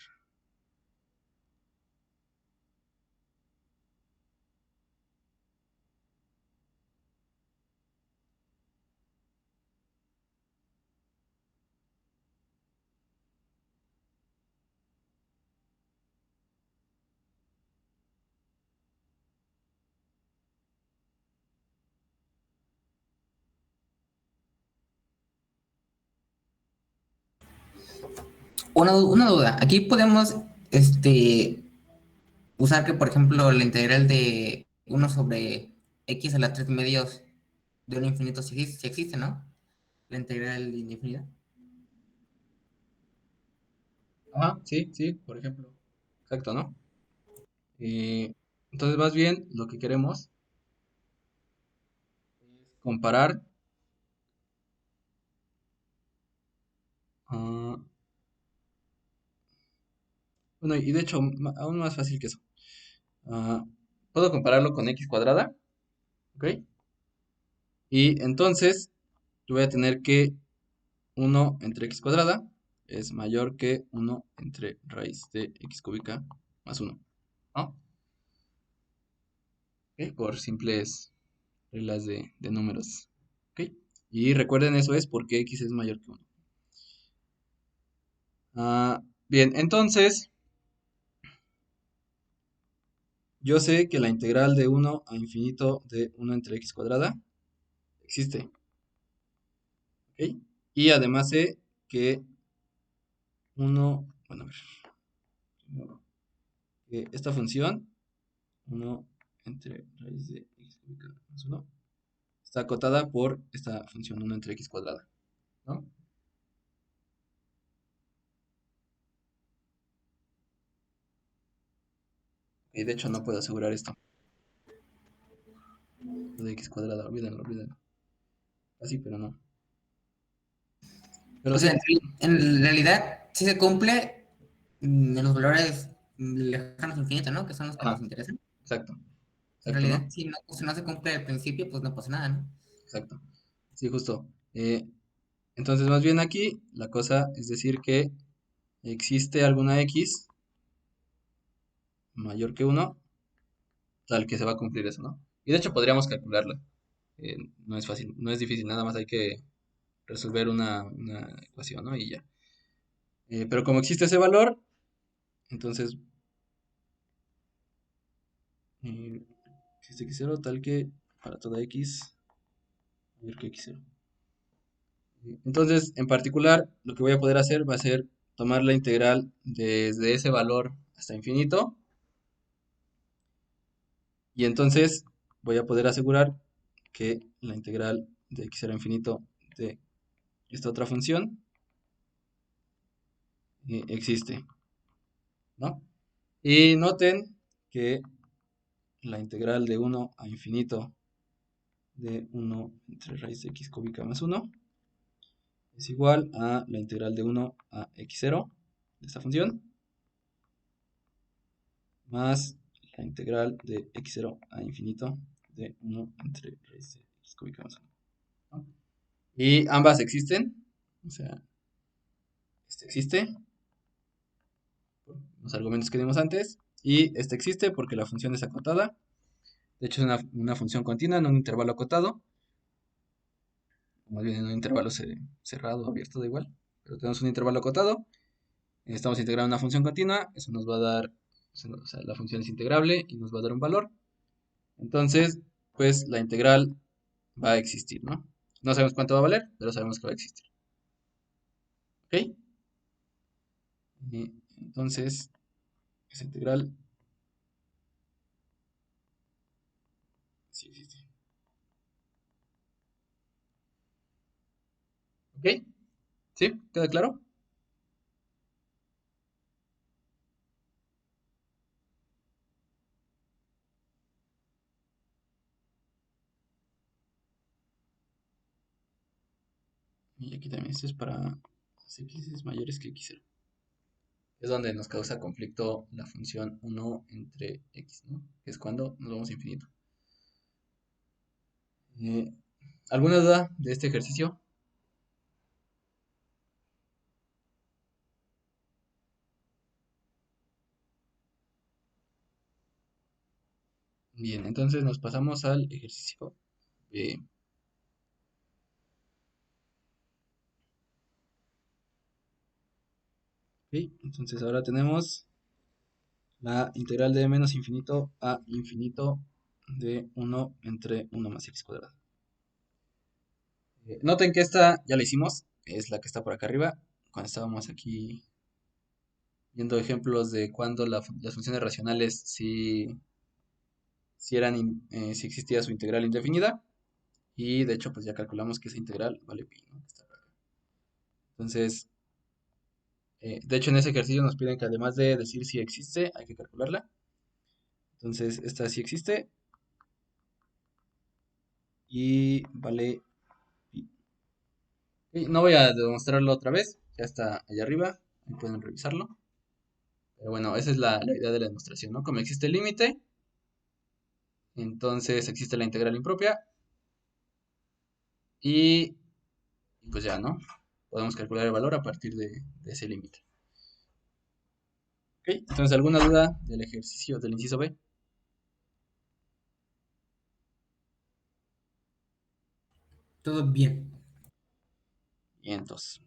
S2: Una duda. Aquí podemos usar que, por ejemplo, la integral de 1/x⁻³ de un infinito si existe, ¿no? La integral indefinida.
S1: Ajá, sí, sí, por ejemplo. Exacto, ¿no? Eh, entonces, más bien, lo que queremos es comparar. ah, bueno, y de hecho, aún más fácil que eso. Ah, puedo compararlo con x cuadrada, ¿ok? Y entonces, yo voy a tener que 1 entre x cuadrada es mayor que 1 entre raíz de x cúbica más 1, ¿no? ¿Ok? Por simples reglas de números, ¿ok? Y recuerden, eso es porque x es mayor que 1. Bien, entonces, yo sé que la integral de 1 a infinito de 1 entre x cuadrada existe, ¿ok? Y además sé que bueno, a ver, primero, que esta función, 1 entre raíz de x cúbica más 1, está acotada por esta función 1 entre x cuadrada, ¿no? Y de hecho no puedo asegurar esto. Lo de x cuadrada, olvídenlo, olvídenlo. Así, pero no. Pero
S2: O
S1: sí,
S2: sea, en realidad sí se cumple en los valores lejanos a infinito, ¿no? Que son los que nos
S1: ajá,
S2: interesan.
S1: exacto,
S2: En
S1: exacto,
S2: realidad,
S1: ¿no?
S2: si no se cumple al principio, pues no pasa nada, ¿no?
S1: Exacto. Sí, justo. Entonces, más bien aquí, la cosa es decir que existe alguna x mayor que 1 tal que se va a cumplir eso, ¿no? Y de hecho podríamos calcularla. No es fácil, no es difícil, nada más hay que resolver una ecuación, ¿no? Y ya. Pero como existe ese valor, entonces existe x0 tal que para toda x mayor que x0. Entonces, en particular, lo que voy a poder hacer va a ser tomar la integral desde ese valor hasta infinito. Y entonces voy a poder asegurar que la integral de x0 a infinito de esta otra función existe, ¿no? Y noten que la integral de 1 a infinito de 1 entre raíz de x cúbica más 1 es igual a la integral de 1 a x0 de esta función más la integral de x0 a infinito de 1 entre raíz de x cúbica más 1, ¿no? Y ambas existen, o sea, este existe por los argumentos que dimos antes, y este existe porque la función es acotada. De hecho, es una función continua en un intervalo acotado, más bien en un intervalo cerrado o abierto, da igual, pero tenemos un intervalo acotado. Estamos integrando una función continua, eso nos va a dar, o sea, la función es integrable y nos va a dar un valor. Entonces, pues la integral va a existir, ¿no? No sabemos cuánto va a valer, pero sabemos que va a existir. ¿Ok? Entonces, esa integral sí existe. ¿Ok? ¿Sí? ¿Queda claro? Y aquí también esto es para las x mayores que x0. Es donde nos causa conflicto la función 1 entre x, ¿no? Que es cuando nos vamos a infinito. Eh, ¿Alguna duda de este ejercicio? Bien, entonces nos pasamos al ejercicio B. Ok, entonces ahora tenemos la integral de menos infinito a infinito de 1 entre 1 más x cuadrado. Noten que esta ya la hicimos, es la que está por acá arriba, cuando estábamos aquí viendo ejemplos de cuando las funciones racionales si existía su integral indefinida. Y de hecho, pues ya calculamos que esa integral vale pi, ¿no? Está acá. Entonces, de hecho, en ese ejercicio nos piden que además de decir si existe, hay que calcularla. Entonces, esta sí existe y vale pi. Ok, no voy a demostrarlo otra vez, ya está allá arriba, ahí pueden revisarlo. Pero bueno, esa es la idea de la demostración, ¿no? Como existe el límite, entonces existe la integral impropia y, y pues ya, ¿no? Podemos calcular el valor a partir de ese límite. Ok, entonces, ¿alguna duda del ejercicio del inciso B?
S2: Todo bien.
S1: Y entonces.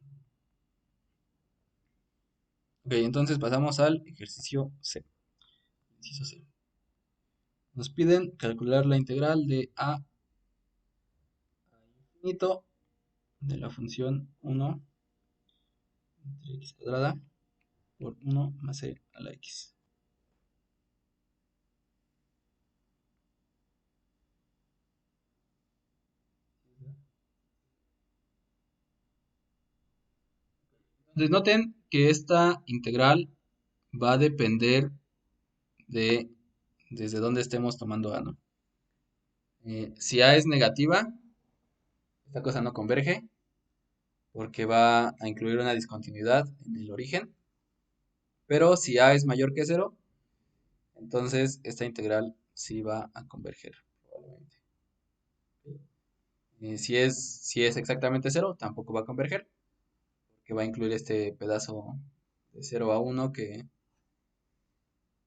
S1: Ok, entonces pasamos al ejercicio C. Inciso C. Nos piden calcular la integral de a infinito de la función 1 entre x cuadrada por 1 más c a la x. Entonces noten que esta integral va a depender de desde dónde estemos tomando a, ¿no? Si a es negativa, esta cosa no converge porque va a incluir una discontinuidad en el origen. Pero si a es mayor que 0, entonces esta integral sí va a converger, probablemente. Si es exactamente 0, tampoco va a converger, porque va a incluir este pedazo de 0 a 1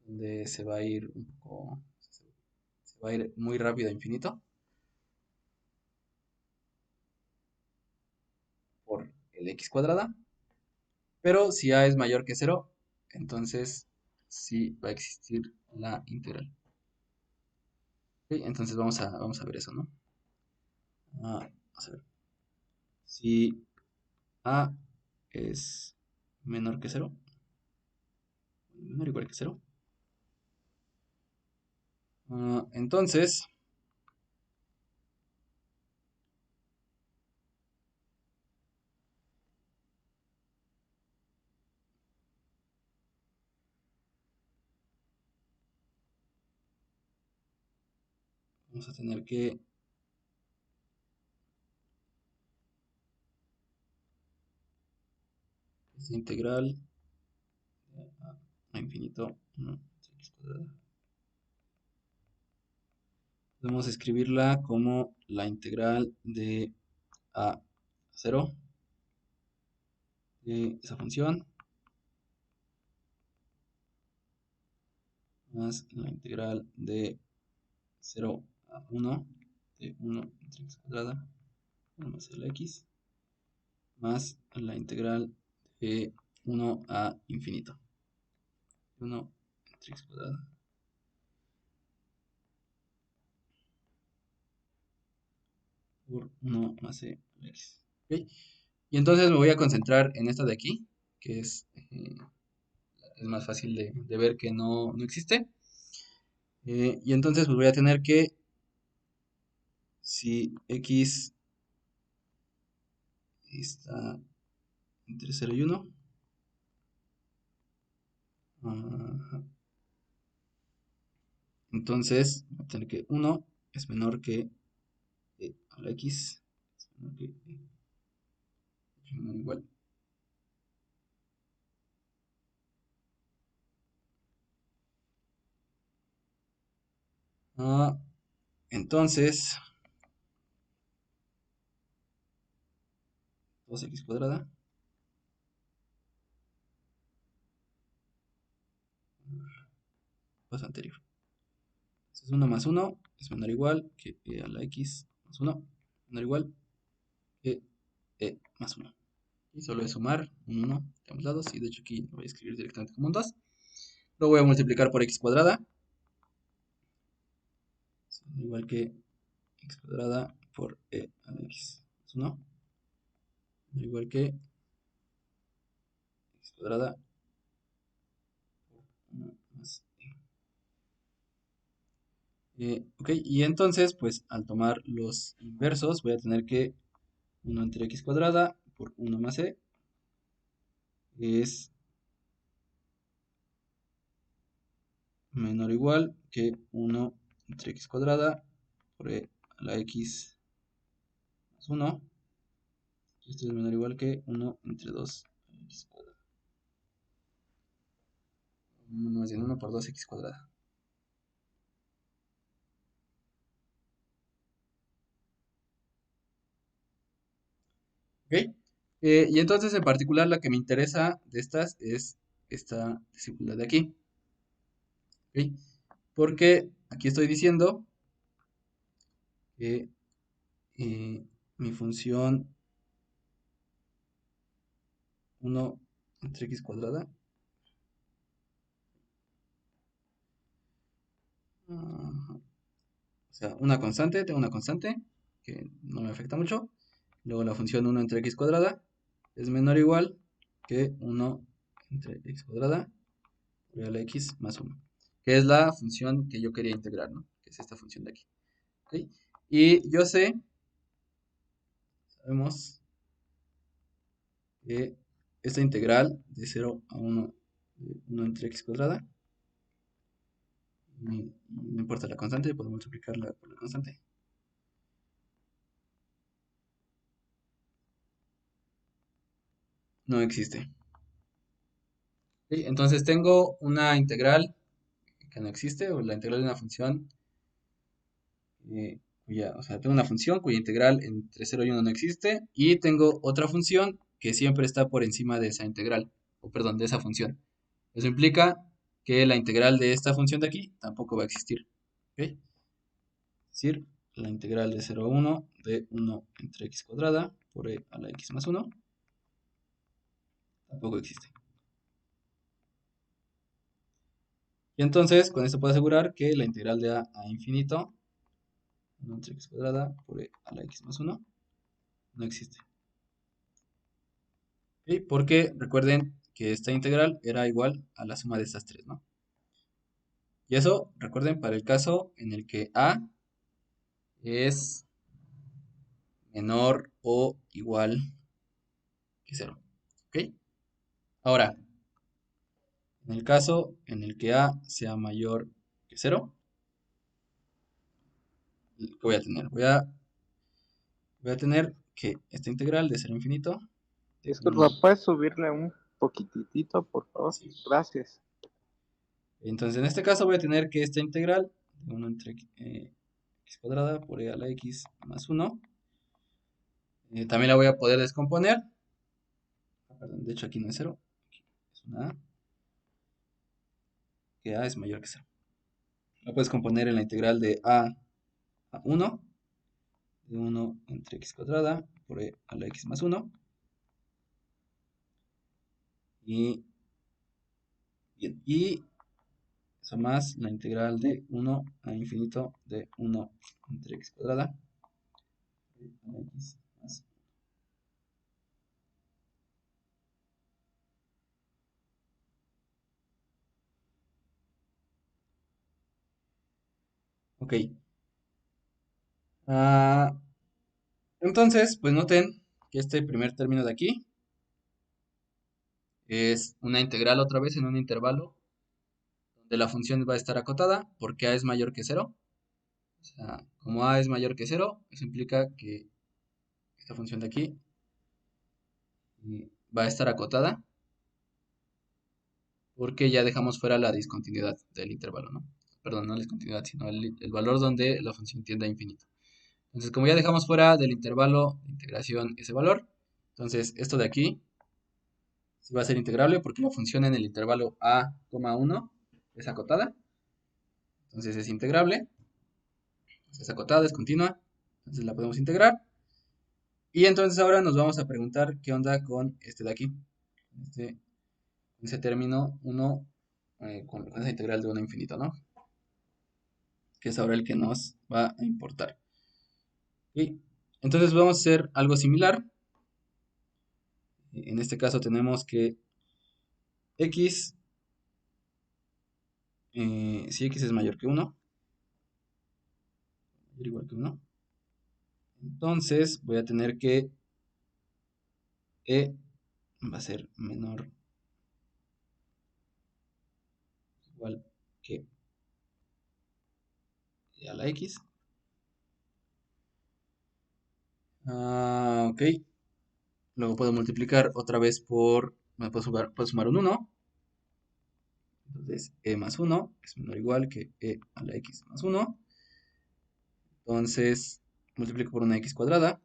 S1: donde se va a ir un poco, se va a ir muy rápido a infinito por el x cuadrada. Pero si a es mayor que 0, entonces sí va a existir la integral. Ok, entonces vamos a ver eso, ¿no? Vamos a ver. Si a es menor que 0, menor o igual que 0, entonces vamos a tener que esta integral a infinito 1 x cuadrada. Podemos escribirla como la integral de a 0 de esa función más la integral de 0 a 1 de 1 entre x cuadrada 1 más la x más la integral de 1 a infinito 1 entre x cuadrada por 1 más c a la x. ¿Ok? Y entonces me voy a concentrar en esta de aquí, que es más fácil de ver que no existe. Y entonces pues voy a tener que, si x está entre 0 y 1, entonces voy a tener que 1 es menor que a la x, es menor que es menor o igual. Entonces, 2x cuadrada paso anterior. Entonces 1 más 1 es menor o igual que a la x más 1, menor o igual que más 1. Y solo es sumar un 1 de ambos lados. Y de hecho aquí lo voy a escribir directamente como un 2. Lo voy a multiplicar por x cuadrada. Igual que x cuadrada por a la x más 1. Igual que x cuadrada Ok, y entonces, pues al tomar los inversos, voy a tener que 1 entre x cuadrada por 1 más e es menor o igual que 1 entre x cuadrada por e a la x más 1. Y esto es menor o igual que 1 entre 2 x cuadrada. Más bien 1 por 2x cuadrada. ¿Ok? Y entonces en particular la que me interesa de estas es esta desigualdad de aquí. ¿Ok? Porque aquí estoy diciendo que mi función 1 entre x cuadrada, o sea, una constante, tengo una constante que no me afecta mucho. Luego la función 1 entre x cuadrada es menor o igual que 1 entre x cuadrada por a la x más 1, que es la función que yo quería integrar, ¿no? Que es esta función de aquí. ¿Ok? Y yo sabemos que esta integral de 0 a 1, de 1 entre x cuadrada, no importa la constante, puedo multiplicarla por la constante. No existe. ¿Ok? Entonces tengo una integral que no existe, o la integral de una función o sea, tengo una función cuya integral entre 0 y 1 no existe, y tengo otra función que siempre está por encima de esa integral, o perdón, de esa función. Eso implica que la integral de esta función de aquí tampoco va a existir. ¿Ok? Es decir, la integral de 0 a 1 de 1 entre x cuadrada por e a la x más 1 tampoco existe. Y entonces, con esto puedo asegurar que la integral de a infinito 1 entre x cuadrada por e a la x más 1 no existe. ¿Ok? Porque recuerden que esta integral era igual a la suma de estas tres, ¿no? Y eso, recuerden, para el caso en el que a es menor o igual que 0. ¿Ok? Ahora, en el caso en el que a sea mayor que 0, ¿qué voy a tener? Voy a tener que esta integral de 0 a infinito de
S4: Disculpa,
S1: 1.
S4: ¿puedes subirle un poquitito, por favor?
S1: Sí.
S4: Gracias.
S1: Entonces, en este caso voy a tener que esta integral de 1 entre x cuadrada por e a la x más 1, también la voy a poder descomponer. Perdón, de hecho aquí no es 0, aquí es una a, que a es mayor que 0. La puedes componer en la integral de a 1, de 1 entre x cuadrada por e a la x más 1. Y, y eso más la integral de 1 a infinito de 1 entre x cuadrada por e a la x más 1. Ok. Ah, entonces, pues noten que este primer término de aquí es una integral otra vez en un intervalo donde la función va a estar acotada porque a es mayor que 0. O sea, como a es mayor que 0, eso implica que esta función de aquí va a estar acotada porque ya dejamos fuera la discontinuidad del intervalo, ¿no? Perdón, no la discontinuidad, sino el valor donde la función tiende a infinito. Entonces, como ya dejamos fuera del intervalo de integración ese valor, entonces esto de aquí sí va a ser integrable porque la función en el intervalo a, 1 es acotada. Entonces es integrable. Es acotada, es continua. Entonces la podemos integrar. Y entonces ahora nos vamos a preguntar qué onda con este de aquí. Ese término 1 con esa integral de 1 a infinito, ¿no? Que es ahora el que nos va a importar. ¿Ok? Entonces vamos a hacer algo similar. En este caso tenemos que x, si x es mayor que 1, mayor o igual que 1. Entonces voy a tener que e va a ser menor o igual que e a la x. Ok. Luego puedo multiplicar otra vez por... puedo sumar un 1. Entonces e más 1 es menor o igual que e a la x más 1. Entonces multiplico por una x cuadrada.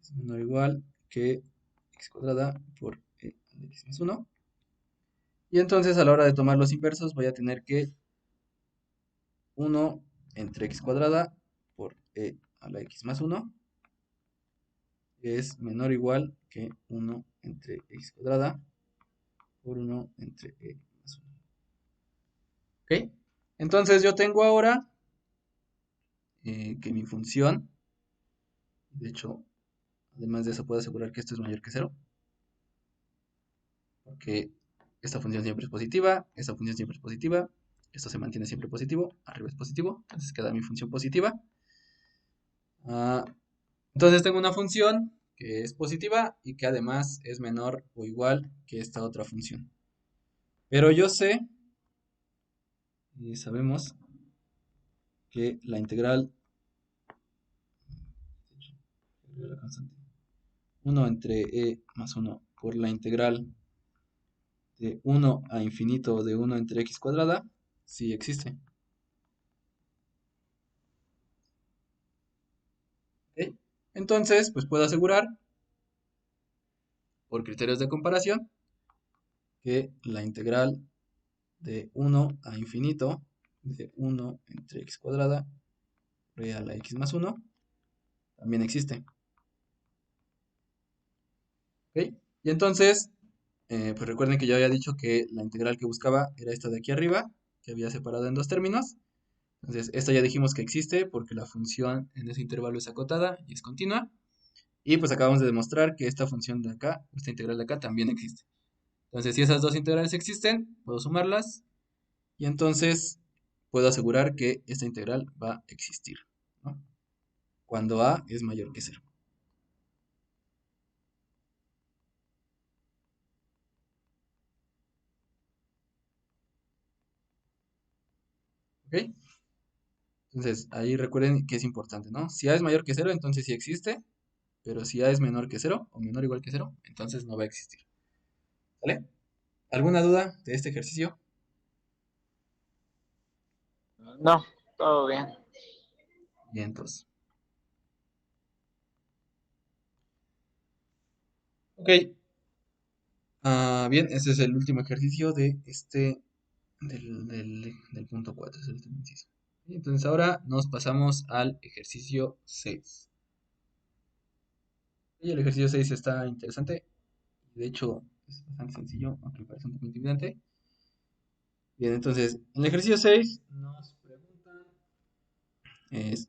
S1: Es menor o igual que x cuadrada por e a la x más 1. Y entonces a la hora de tomar los inversos voy a tener que 1 entre x cuadrada por e a la x más 1 es menor o igual que 1 entre x cuadrada por 1 entre e más 1. ¿Ok? Entonces yo tengo ahora que mi función, de hecho, además de eso puedo asegurar que esto es mayor que 0, porque esta función siempre es positiva, esta función siempre es positiva, esto se mantiene siempre positivo, arriba es positivo, entonces queda mi función positiva. Entonces tengo una función que es positiva y que además es menor o igual que esta otra función. Pero yo sé, y sabemos, que la integral 1 entre e más 1 por la integral de 1 a infinito de 1 entre x cuadrada, sí existe. ¿Ok? Entonces, pues puedo asegurar, por criterios de comparación, que la integral de 1 a infinito de 1 entre x cuadrada e a la x más 1 también existe. ¿Ok? Y entonces, pues recuerden que yo había dicho que la integral que buscaba era esta de aquí arriba, que había separado en dos términos. Entonces, esta ya dijimos que existe porque la función en ese intervalo es acotada y es continua. Y pues acabamos de demostrar que esta función de acá, esta integral de acá, también existe. Entonces, si esas dos integrales existen, puedo sumarlas. Y entonces puedo asegurar que esta integral va a existir, ¿no? Cuando a es mayor que 0. ¿Ok? Entonces, ahí recuerden que es importante, ¿no? Si a es mayor que 0, entonces sí existe. Pero si a es menor que 0 o menor o igual que 0, entonces no va a existir. ¿Vale? ¿Alguna duda de este ejercicio?
S4: No, todo bien.
S1: Bien, entonces. Ok. Bien, ese es el último ejercicio de del punto 4, es el último inciso. Entonces ahora nos pasamos al ejercicio 6. Y el ejercicio 6 está interesante. De hecho, es bastante sencillo, aunque parece un poco intimidante. Bien, entonces, en el ejercicio 6 nos preguntan,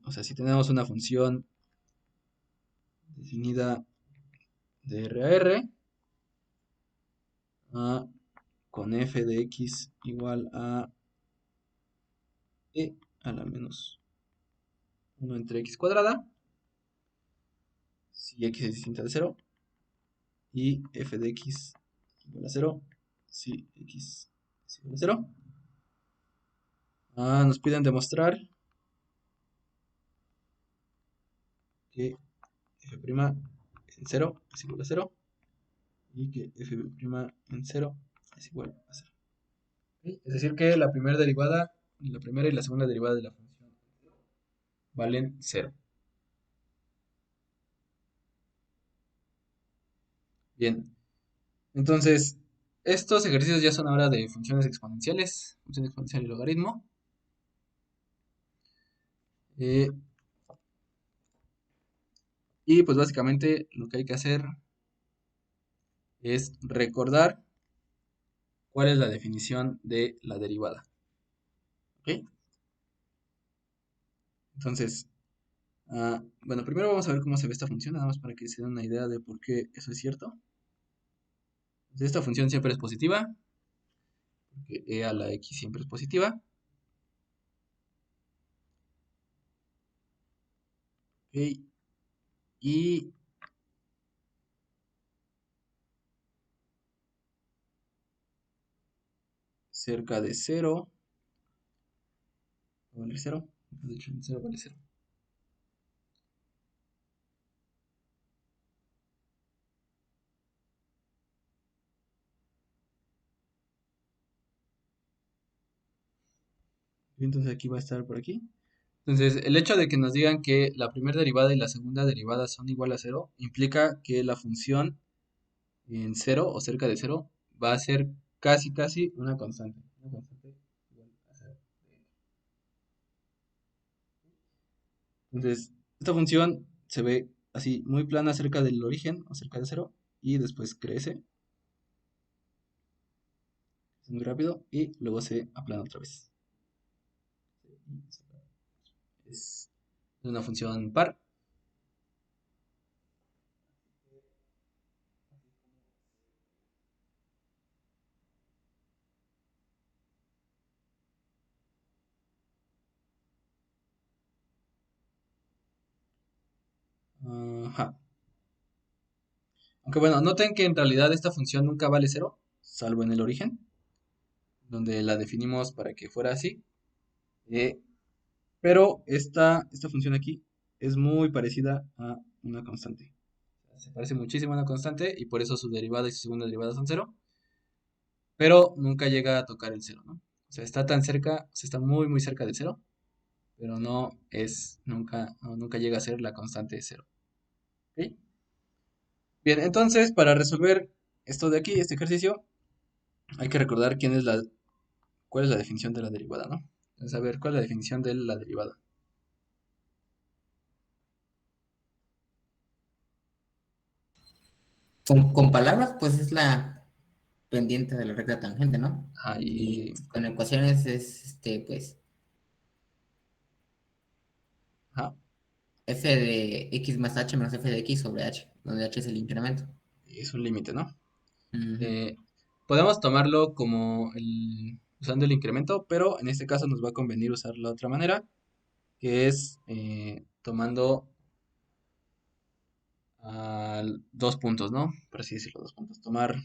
S1: o sea, si tenemos una función definida de R a R, con f de x igual a e a la menos 1 entre x cuadrada, si x es distinta de 0, y f de x igual a 0, si x es igual a 0. Nos piden demostrar que f' en 0 es igual a 0 y que f' en 0 es igual a 0. ¿Sí? Es decir, que la primera derivada, la primera y la segunda derivada de la función valen 0. Bien, entonces, estos ejercicios ya son ahora de funciones exponenciales, función exponencial y logaritmo. Eh, y pues básicamente lo que hay que hacer es recordar cuál es la definición de la derivada. ¿Ok? Entonces, bueno, primero vamos a ver cómo se ve esta función, nada más para que se den una idea de por qué eso es cierto. Entonces, esta función siempre es positiva, porque e a la x siempre es positiva. Ok, y cerca de cero, ¿va a valer cero? De hecho, en cero vale cero. Y entonces aquí va a estar por aquí. Entonces, el hecho de que nos digan que la primera derivada y la segunda derivada son igual a cero, implica que la función en cero o cerca de cero va a ser casi, casi una constante. Una constante igual a cero. Entonces, esta función se ve así muy plana cerca del origen o cerca de cero y después crece muy rápido y luego se aplana otra vez. Es una función par. Ajá. Aunque bueno, noten que en realidad esta función nunca vale cero, salvo en el origen, donde la definimos para que fuera así. Eh, pero esta función aquí es muy parecida a una constante. Se parece muchísimo a una constante y por eso su derivada y su segunda derivada son cero, pero nunca llega a tocar el cero, ¿no? O sea, está tan cerca, o sea, está muy, muy cerca del cero, pero no es, nunca, no, nunca llega a ser la constante de cero. ¿Ok? Bien, entonces, para resolver esto de aquí, este ejercicio, hay que recordar cuál es la definición de la derivada, ¿no? Entonces, a ver, ¿cuál es la definición de la derivada?
S2: Con palabras, pues es la pendiente de la recta tangente, ¿no?
S1: Ajá,
S2: Y con ecuaciones es, pues,
S1: ajá,
S2: f de x más h menos f de x sobre h, donde h es el incremento.
S1: es un límite, ¿no?
S2: Ujú.
S1: Eh, podemos tomarlo como usando el incremento, pero en este caso nos va a convenir usar la otra manera, que es tomando dos puntos, ¿no? Por así decirlo, dos puntos. Tomar,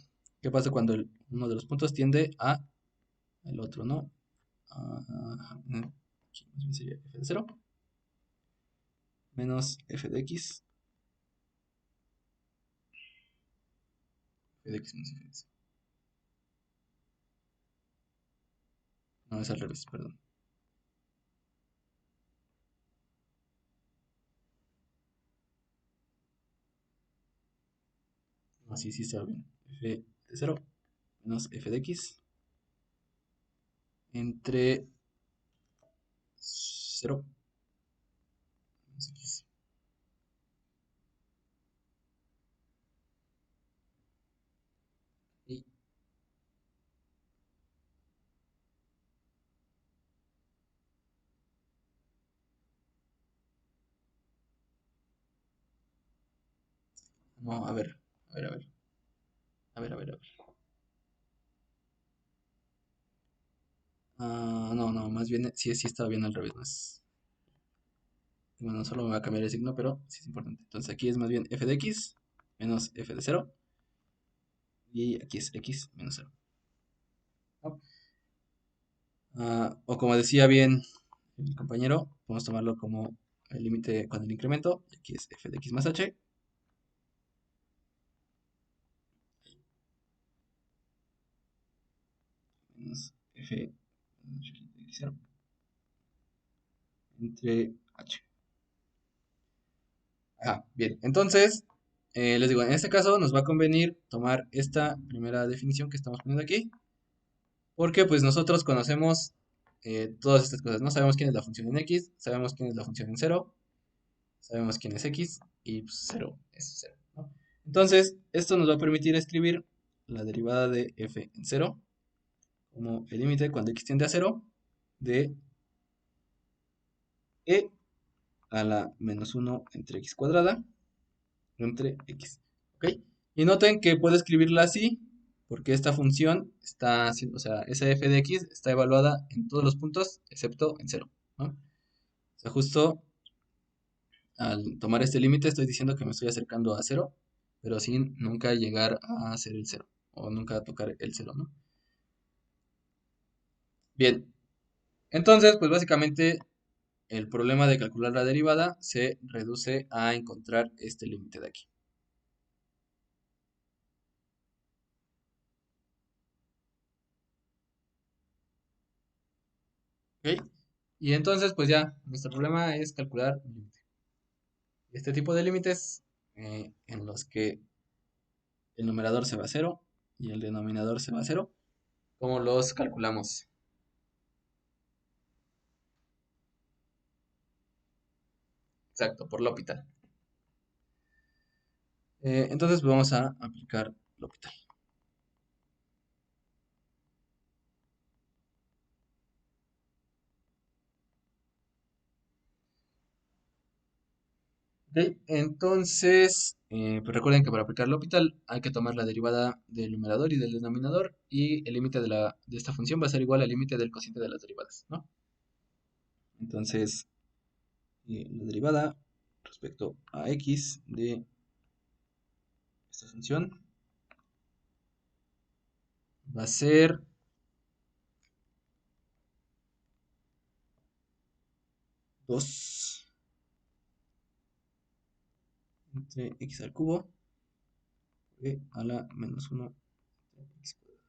S1: ¿qué pasa cuando uno de los puntos tiende a el otro, ¿no? Aquí más bien sería f de cero menos f de x, f de x menos f de cero. No, es al revés, perdón. No, sí, sí está bien. F de cero menos f de x entre cero menos x. Y no, a ver, a ver, a ver, a ver, a ver, a ver. No, no, más bien, sí, sí estaba bien al revés, no es. Bueno, solo me va a cambiar el signo, pero sí es importante. Entonces aquí es más bien f de x menos f de cero. Y aquí es x menos cero, ¿no? O como decía bien el compañero, podemos tomarlo como el límite con el incremento. Y aquí es f de x más h menos f de x cero entre h. Ajá, bien. Entonces, les digo, en este caso nos va a convenir tomar esta primera definición que estamos poniendo aquí, porque pues nosotros conocemos todas estas cosas, ¿no? Sabemos quién es la función en x, sabemos quién es la función en cero, sabemos quién es x y pues, cero es cero, ¿no? Entonces, esto nos va a permitir escribir la derivada de f en cero como el límite cuando x tiende a cero de e a la menos 1 entre x cuadrada entre x. ¿Ok? Y noten que puedo escribirla así porque esta función está haciendo, o sea, esa f de x está evaluada en todos los puntos excepto en cero, ¿no? O sea, justo al tomar este límite estoy diciendo que me estoy acercando a cero, pero sin nunca llegar a ser el cero, o nunca tocar el cero, ¿no? Bien, entonces, pues básicamente el problema de calcular la derivada se reduce a encontrar este límite de aquí. ¿Ok? Y entonces, pues ya, nuestro problema es calcular un límite. Este tipo de límites en los que el numerador se va a cero y el denominador se va a cero, ¿cómo los calculamos? Exacto, por L'Hopital. Entonces pues, vamos a aplicar L'Hopital. Ok, entonces, pues recuerden que para aplicar L'Hopital hay que tomar la derivada del numerador y del denominador y el límite de esta función va a ser igual al límite del cociente de las derivadas, ¿no? Entonces, la derivada respecto a x de esta función va a ser 2 entre x al cubo a la menos 1 entre x cuadrado.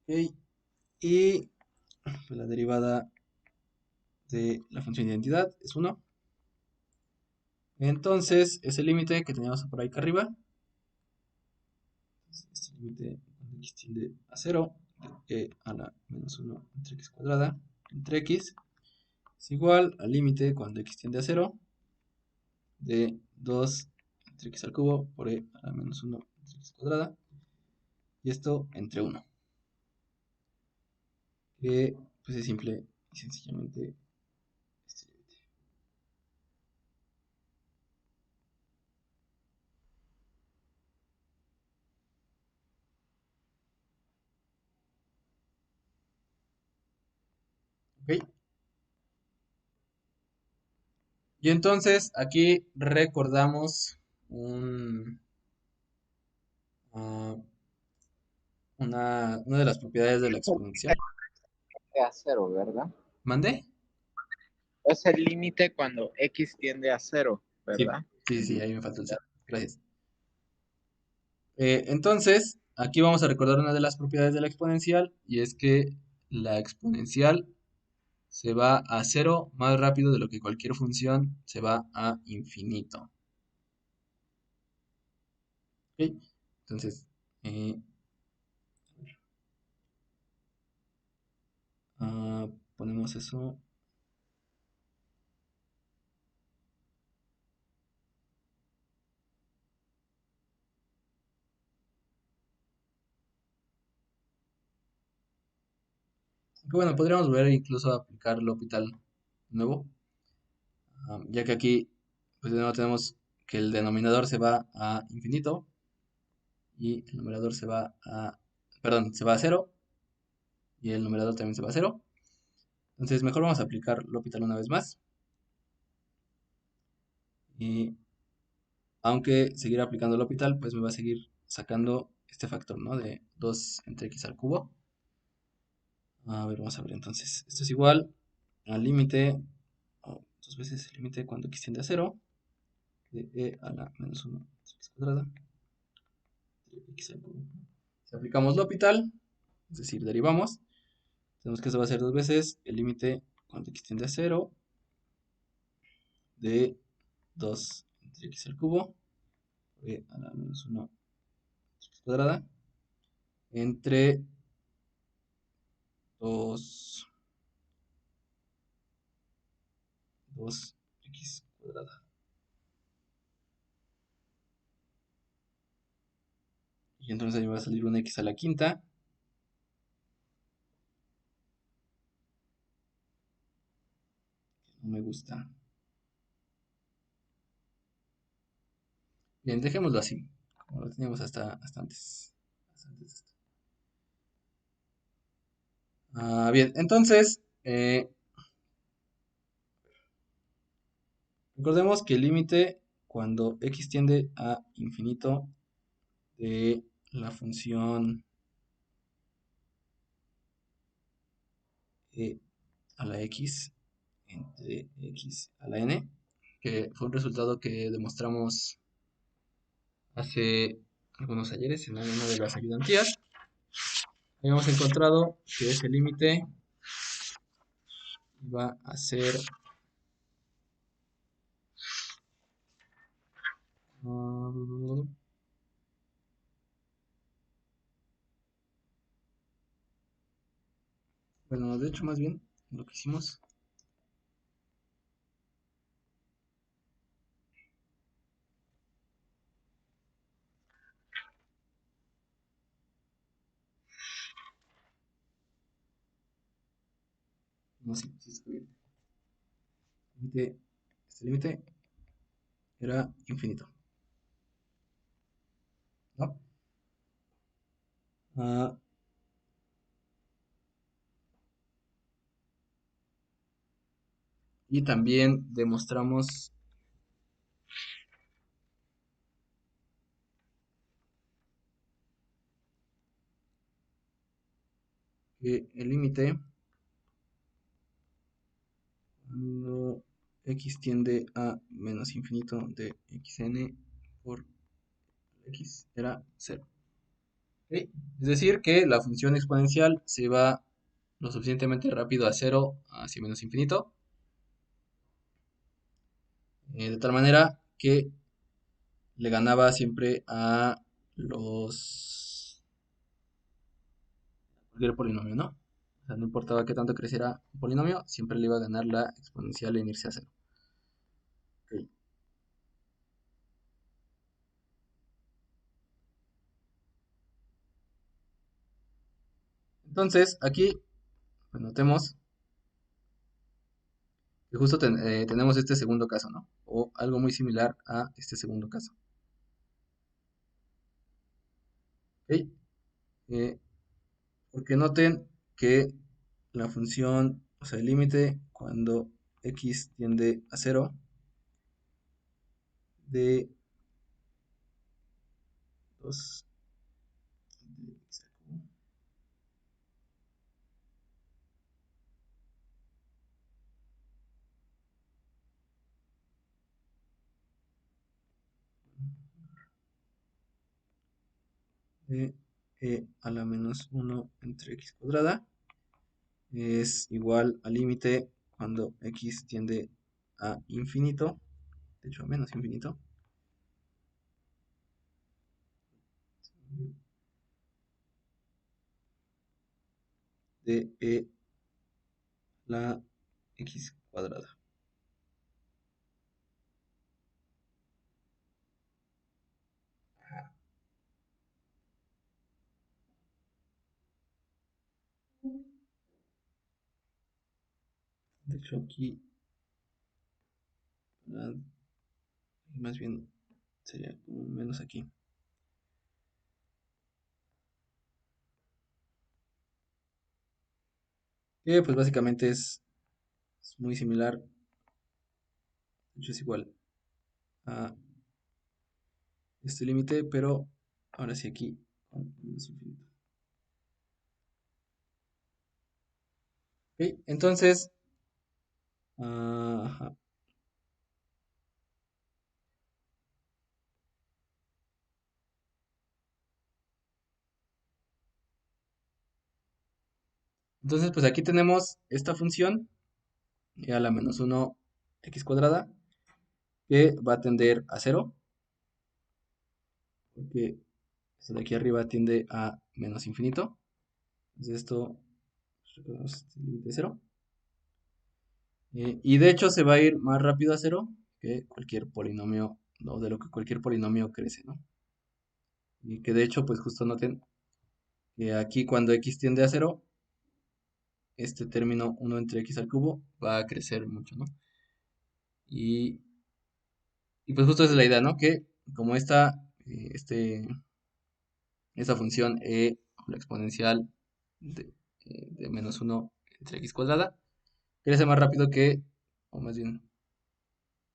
S1: Ok, y pues, la derivada de la función de identidad es 1. Entonces, ese límite que teníamos por ahí acá arriba, este límite cuando x tiende a 0, de e a la menos 1 entre x cuadrada, entre x, es igual al límite cuando x tiende a 0, de 2 entre x al cubo por e a la menos 1 entre x cuadrada, y esto entre 1, que pues es simple y sencillamente este límite. ¿Ok? Y entonces aquí recordamos un, ah, una de las propiedades de la exponencial.
S4: A cero, ¿verdad?
S1: ¿Mandé?
S4: Es el límite cuando x tiende a cero,
S1: Sí,
S4: ¿verdad?
S1: sí, sí, ahí me faltó el cero. Gracias. Entonces, aquí vamos a recordar una de las propiedades de la exponencial y es que la exponencial se va a cero más rápido de lo que cualquier función se va a infinito. ¿Ok? Entonces, eh, ponemos eso. Que bueno, podríamos ver incluso aplicar el L'Hopital nuevo, ya que aquí, pues de nuevo tenemos que el denominador se va a infinito y el numerador se va a, perdón, se va a cero y el numerador también se va a cero. Entonces mejor vamos a aplicar L'Hopital una vez más. Y aunque seguir aplicando L'Hopital, pues me va a seguir sacando este factor, ¿no? De 2 entre x al cubo. A ver, vamos a ver entonces. Esto es igual al límite, o dos veces el límite cuando x tiende a cero, de e a la menos 1 x cuadrada, de x al cubo. Si aplicamos L'Hopital, es decir, derivamos, tenemos que eso va a ser dos veces el límite cuando x tiende a cero, de 2 entre x al cubo, e a la menos 1 x cuadrada, entre 2 2x cuadrada. Y entonces ahí me va a salir un x a la quinta. No me gusta. Bien, dejémoslo así, como lo teníamos hasta antes. De esto. Bien, entonces, Recordemos que el límite cuando x tiende a infinito de la función e a la x entre x a la n, que fue un resultado que demostramos hace algunos ayeres en una de las ayudantías. Habíamos encontrado que ese límite iba a ser bueno, de hecho más bien lo que hicimos, no sé si está bien. Este límite era infinito, ¿no? Ah, y también demostramos que el límite cuando x tiende a menos infinito de xn por x era 0. ¿Ok? Es decir, que la función exponencial se va lo suficientemente rápido a 0 hacia menos infinito, de tal manera que le ganaba siempre a los cualquier polinomio, ¿no? O sea, no importaba qué tanto creciera un polinomio, siempre le iba a ganar la exponencial en irse a 0. Ok. Entonces, aquí pues, notemos que justo tenemos este segundo caso, ¿no? O algo muy similar a este segundo caso. ¿Ok? Porque noten que la función, o sea, el límite cuando x tiende a 0 de 2 de x al cubo de e a la menos 1 entre x cuadrada es igual al límite cuando x tiende a infinito, de hecho a menos infinito, de e la x cuadrada. De hecho aquí, más bien sería como menos aquí. Que pues básicamente es muy similar, de hecho es igual a este límite, pero ahora sí aquí con menos infinito. Ok, entonces, ajá. Entonces, pues aquí tenemos esta función, e a la menos 1 x cuadrada, que va a tender a 0, porque esto de aquí arriba tiende a menos infinito. Entonces esto, recordemos, este límite de 0. Y de hecho se va a ir más rápido a 0 que cualquier polinomio, no, de lo que cualquier polinomio crece, ¿no? Y que de hecho, pues justo noten que aquí cuando x tiende a 0, este término 1 entre x al cubo va a crecer mucho, ¿no? Y, y pues justo esa es la idea, ¿no? Que como esta función e, o la exponencial de menos 1 entre x cuadrada, crece más rápido que, o más bien,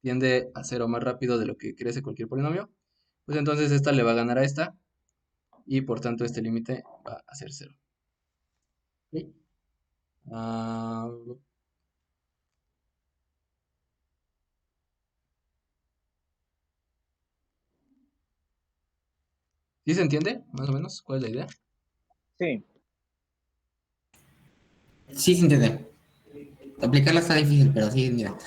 S1: tiende a cero más rápido de lo que crece cualquier polinomio, pues entonces esta le va a ganar a esta y por tanto este límite va a ser cero. ¿Ok? Ah, ¿sí se entiende más o menos cuál es la idea?
S4: Sí,
S2: Sí, se entiende. Aplicarla está difícil, pero sí, mira.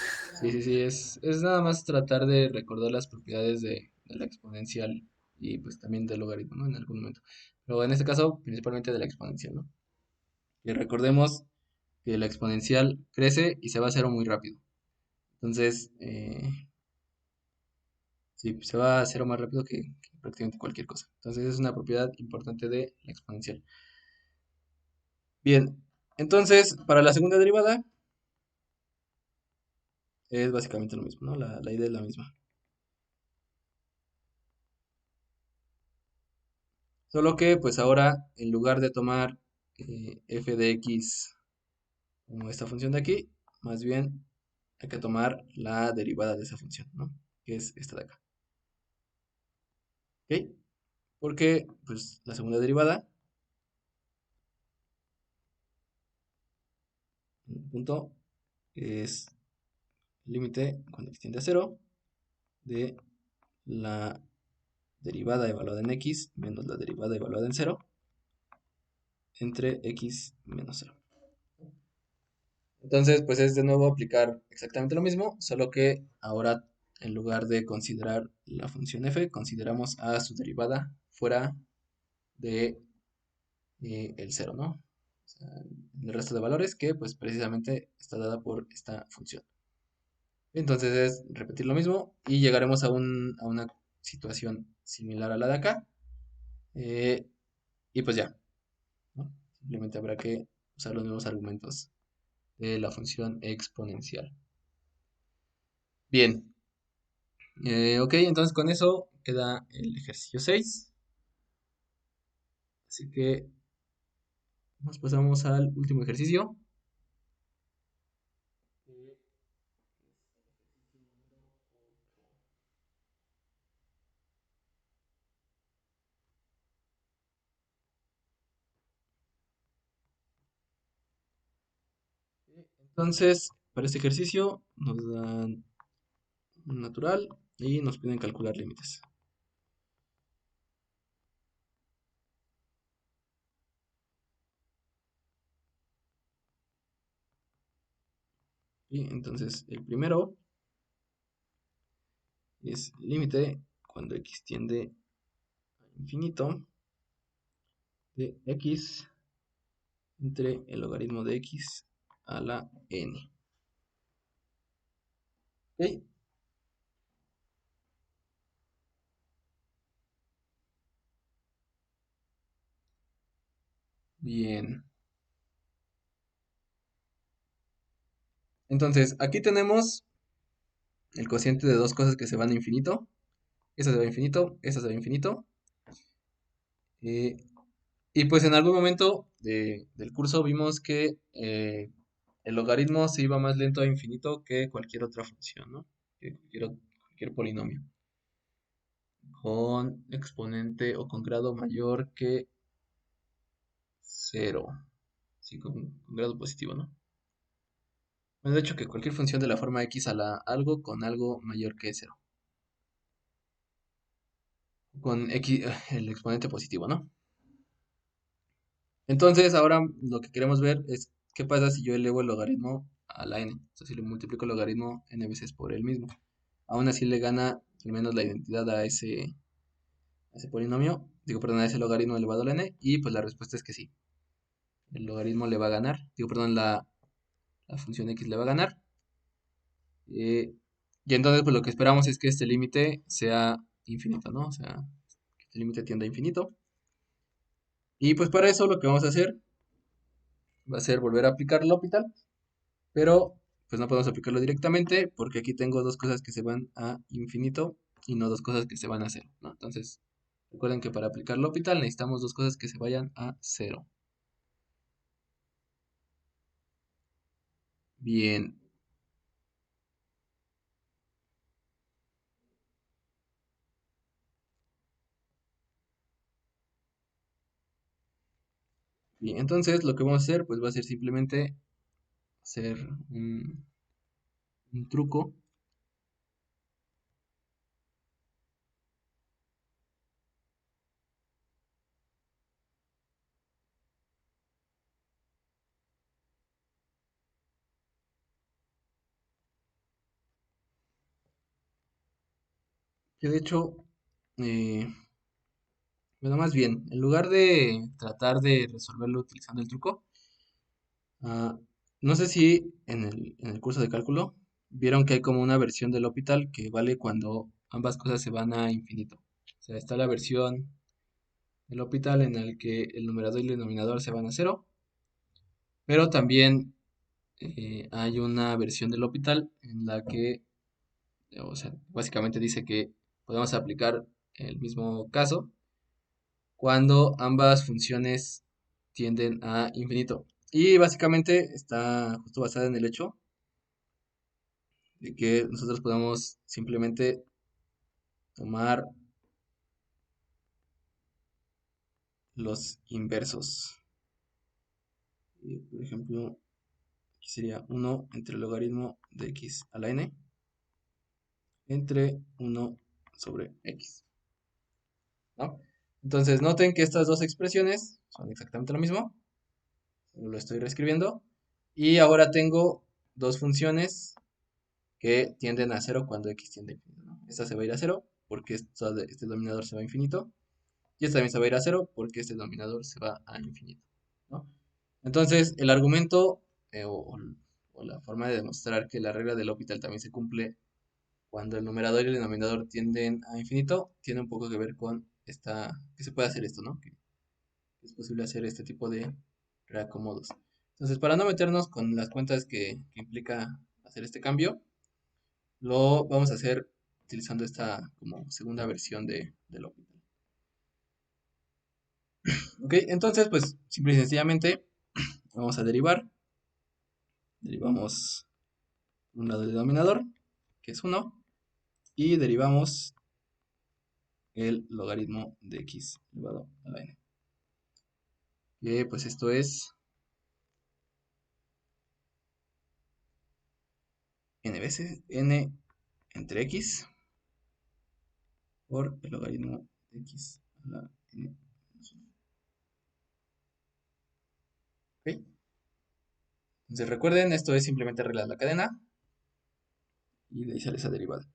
S1: Sí, sí, sí, es nada más tratar de recordar las propiedades de la exponencial y pues también del logaritmo, ¿no? En algún momento. Pero en este caso, principalmente de la exponencial, ¿no? Y recordemos que la exponencial crece y se va a cero muy rápido. Entonces, sí, se va a cero más rápido que prácticamente cualquier cosa. Entonces, es una propiedad importante de la exponencial. Bien, entonces, para la segunda derivada, es básicamente lo mismo, ¿no? La idea es la misma. Solo que, pues ahora, en lugar de tomar f de x como esta función de aquí, más bien hay que tomar la derivada de esa función, ¿no? Que es esta de acá. ¿Ok? Porque, pues, la segunda derivada, punto, es límite cuando extiende a cero de la derivada evaluada en x menos la derivada evaluada en cero entre x menos cero. Entonces, pues es de nuevo aplicar exactamente lo mismo, solo que ahora en lugar de considerar la función f, consideramos a su derivada fuera de el cero, ¿no? O sea, el resto de valores que pues precisamente está dada por esta función. Entonces es repetir lo mismo y llegaremos a una situación similar a la de acá. eh, y pues ya, ¿no? Simplemente habrá que usar los nuevos argumentos de la función exponencial. Bien, ok, entonces con eso queda el ejercicio 6. Así que nos pasamos al último ejercicio. Entonces, para este ejercicio nos dan un natural y nos piden calcular límites. Y entonces el primero es límite cuando x tiende a infinito de x entre el logaritmo de x a la n. ¿Ok? Bien. Entonces, aquí tenemos el cociente de dos cosas que se van a infinito. Esta se va a infinito, esta se va a infinito. eh, y pues en algún momento del curso vimos que el logaritmo se iba más lento a infinito que cualquier otra función, ¿no? Que cualquier polinomio. Con exponente o con grado mayor que cero. Sí, con grado positivo, ¿no? Bueno, de hecho que cualquier función de la forma x a la algo con algo mayor que cero. Con x, el exponente positivo, ¿no? Entonces ahora lo que queremos ver es qué pasa si yo elevo el logaritmo a la n. O sea, si le multiplico el logaritmo n veces por él mismo. Aún así le gana al menos la identidad a ese polinomio. Digo, perdón, a ese logaritmo elevado a la n. Y pues la respuesta es que sí. El logaritmo le va a ganar. Digo, perdón, la función x le va a ganar. Y entonces pues lo que esperamos es que este límite sea infinito, ¿no? O sea, que este límite tienda a infinito. Y pues para eso lo que vamos a hacer va a ser volver a aplicar el L'Hopital, pero pues no podemos aplicarlo directamente porque aquí tengo dos cosas que se van a infinito y no dos cosas que se van a cero, ¿no? Entonces, recuerden que para aplicar L'Hopital necesitamos dos cosas que se vayan a cero. Bien. Y entonces lo que vamos a hacer, pues va a ser simplemente hacer un truco. Que de hecho, eh, bueno, más bien, en lugar de tratar de resolverlo utilizando el truco, ah, no sé si en el curso de cálculo vieron que hay como una versión del L'Hopital que vale cuando ambas cosas se van a infinito. O sea, está la versión del L'Hopital en el que el numerador y el denominador se van a cero, pero también hay una versión del L'Hopital en la que, o sea, básicamente dice que podemos aplicar el mismo caso cuando ambas funciones tienden a infinito. Y básicamente está justo basada en el hecho de que nosotros podemos simplemente tomar los inversos. Por ejemplo, aquí sería 1 entre el logaritmo de x a la n entre 1 sobre x, ¿no? Entonces noten que estas dos expresiones son exactamente lo mismo. Solo lo estoy reescribiendo. Y ahora tengo dos funciones que tienden a cero cuando x tiende a infinito, ¿no? Esta se va a ir a cero porque este dominador se va a infinito. Y esta también se va a ir a cero porque este dominador se va a infinito, ¿no? Entonces, el argumento o la forma de demostrar que la regla del L'Hopital también se cumple cuando el numerador y el denominador tienden a infinito tiene un poco que ver con que se puede hacer esto, ¿no? Que es posible hacer este tipo de reacomodos. Entonces, para no meternos con las cuentas que implica hacer este cambio, lo vamos a hacer utilizando esta como segunda versión del L'Hopital. Ok, entonces, pues, simple y sencillamente vamos a derivar. Derivamos un lado del denominador, que es 1, y derivamos el logaritmo de x elevado a la n. Que pues esto es n veces n entre x por el logaritmo de x a la n menos 1. ¿Ok? Entonces recuerden, esto es simplemente regla de la cadena y de ahí sale esa derivada.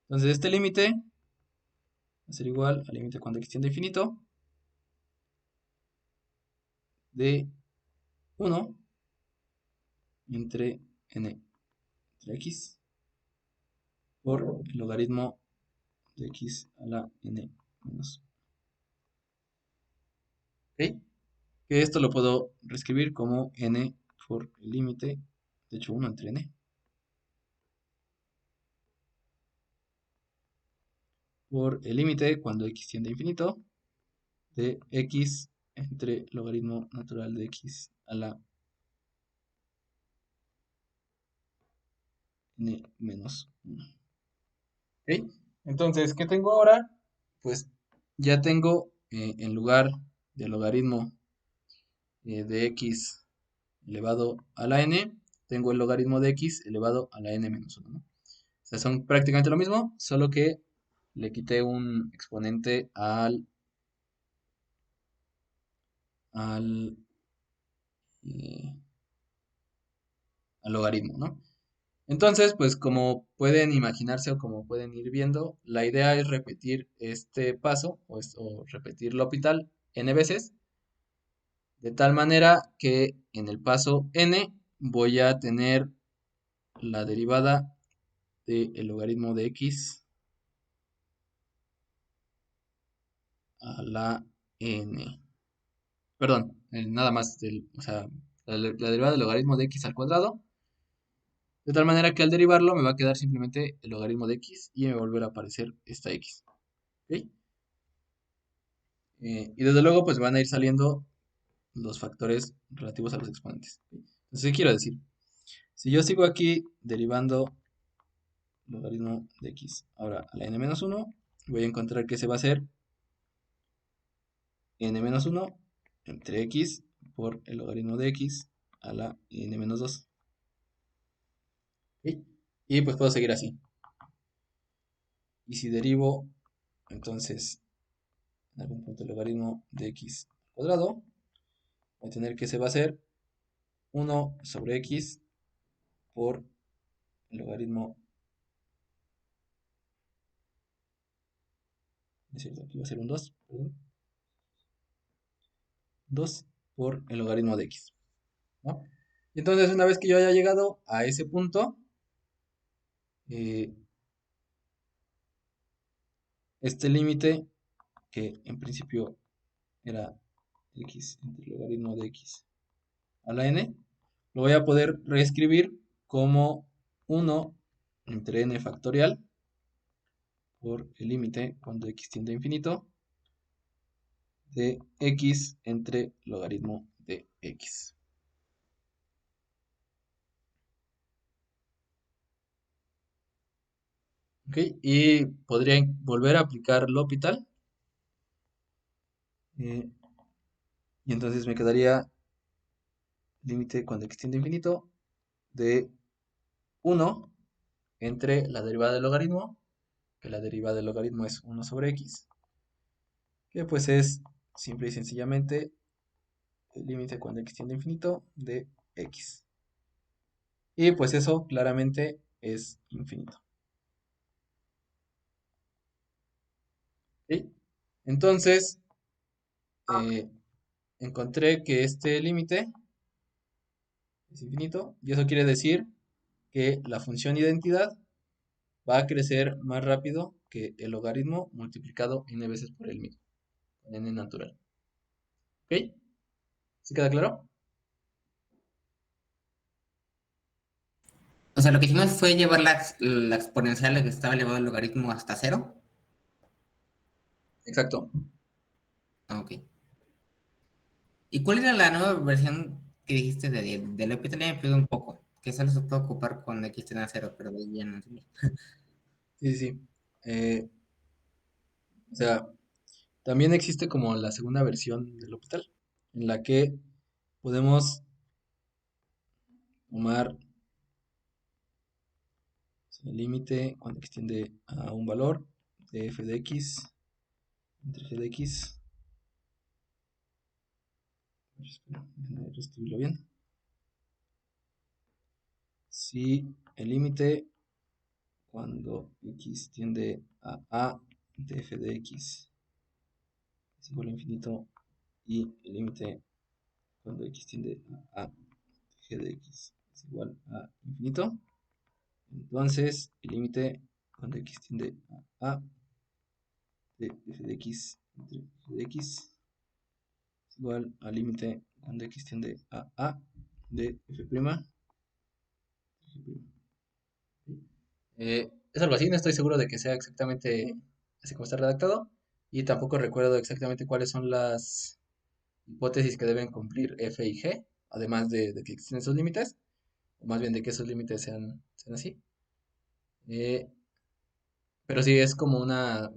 S1: Entonces este límite va a ser igual al límite cuando x tiende a infinito de 1 entre n entre x por el logaritmo de x a la n menos 1. ¿Ok? Que esto lo puedo reescribir como n por el límite, de hecho 1 entre n, por el límite cuando x tiende a infinito de x entre logaritmo natural de x a la n menos 1. ¿Ok? Entonces, ¿qué tengo ahora? Pues ya tengo en lugar del logaritmo de x elevado a la n, tengo el logaritmo de x elevado a la n menos 1, ¿no? O sea, son prácticamente lo mismo, solo que le quité un exponente al, eh, al logaritmo, ¿no? Entonces, pues como pueden imaginarse o como pueden ir viendo, la idea es repetir este paso o repetir L'Hopital n veces, de tal manera que en el paso n voy a tener la derivada del logaritmo de x a la n. Perdón, nada más, o sea, la derivada del logaritmo de x al cuadrado. De tal manera que al derivarlo me va a quedar simplemente el logaritmo de x y me va a volver a aparecer esta x. ¿Ok? Y desde luego pues van a ir saliendo los factores relativos a los exponentes. ¿Ok? Entonces, ¿qué quiero decir? Si yo sigo aquí derivando logaritmo de x ahora a la n menos 1, voy a encontrar que se va a hacer n menos 1 entre x por el logaritmo de x a la n menos 2. ¿Ok? Y pues puedo seguir así. Y si derivo, entonces, en algún punto el logaritmo de x al cuadrado, voy a tener que se va a ser 1 sobre x por el logaritmo, es cierto, aquí va a ser un 2, perdón, 2 por el logaritmo de x, ¿no? Y entonces, una vez que yo haya llegado a ese punto, eh, este límite, que en principio era x entre el logaritmo de x a la n, lo voy a poder reescribir como 1 entre n factorial por el límite cuando x tiende a infinito de x entre logaritmo de x. ¿Ok? Y podría volver a aplicar L'Hopital. Y entonces me quedaría límite cuando x tiende a infinito de 1 entre la derivada del logaritmo, que la derivada del logaritmo es 1 sobre x, que pues es simple y sencillamente el límite cuando x tiende a infinito de x. Y pues eso claramente es infinito. ¿Ok? Entonces, encontré que este límite es infinito y eso quiere decir que la función identidad va a crecer más rápido que el logaritmo multiplicado n veces por el mismo, con n natural. ¿Ok? ¿Sí queda claro?
S2: O sea, lo que hicimos fue llevar la exponencial que estaba elevado al logaritmo hasta cero.
S1: Exacto.
S2: Ok. ¿Y cuál era la nueva versión que dijiste de L'Hopital? Ya me perdí un poco. Que solo se puede ocupar con x ten a cero, pero de ahí ya no entendí.
S1: Sí, sí, sí. O sea, también existe como la segunda versión del hospital, en la que podemos tomar el límite cuando x tiende a un valor de f de x entre g de x. Espera, déjame reescribirlo bien. Si el límite cuando x tiende a de f de x es igual a infinito y el límite cuando x tiende a g de x es igual a infinito, entonces el límite cuando x tiende a de f de x entre g de x es igual al límite cuando x tiende a de f'. Es algo así, no estoy seguro de que sea exactamente así como está redactado y tampoco recuerdo exactamente cuáles son las hipótesis que deben cumplir f y g, además de que existen esos límites, o más bien de que esos límites sean así. Eh, pero sí, es como una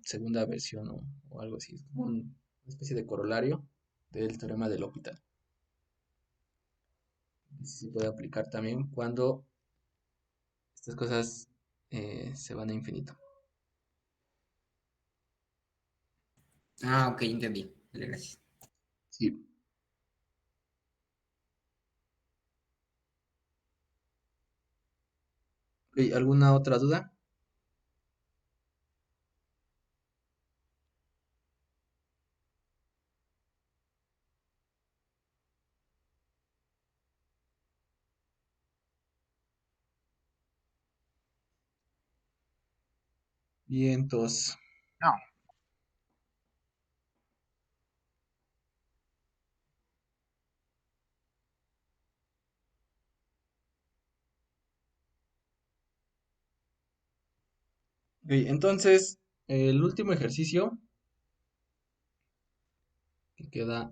S1: segunda versión o algo así, es como una especie de corolario del teorema del L'Hopital. Y sí se puede aplicar también cuando estas cosas se van a infinito.
S2: Ah, ok, entendí. Vale, gracias.
S1: Sí. Ok, ¿alguna otra duda? Bien, entonces.
S4: No,
S1: Ok, entonces, el último ejercicio que queda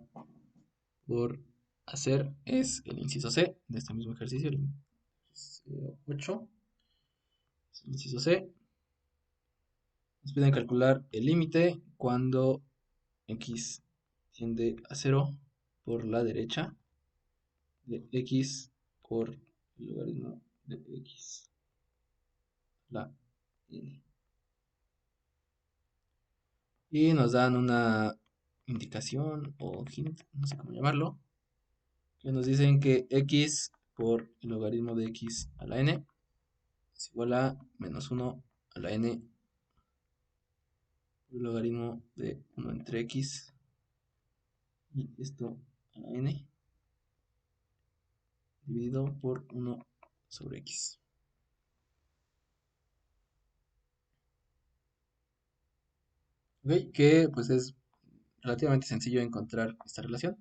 S1: por hacer es el inciso C de este mismo ejercicio, el inciso 8. El inciso C. Nos piden calcular el límite cuando x tiende a 0 por la derecha de x por el logaritmo de x la n. Y nos dan una indicación o hint, no sé cómo llamarlo, que nos dicen que x por el logaritmo de x a la n es igual a menos 1 a la n por el logaritmo de 1 entre x y esto a la n dividido por 1 sobre x. Ok, que pues es relativamente sencillo encontrar esta relación.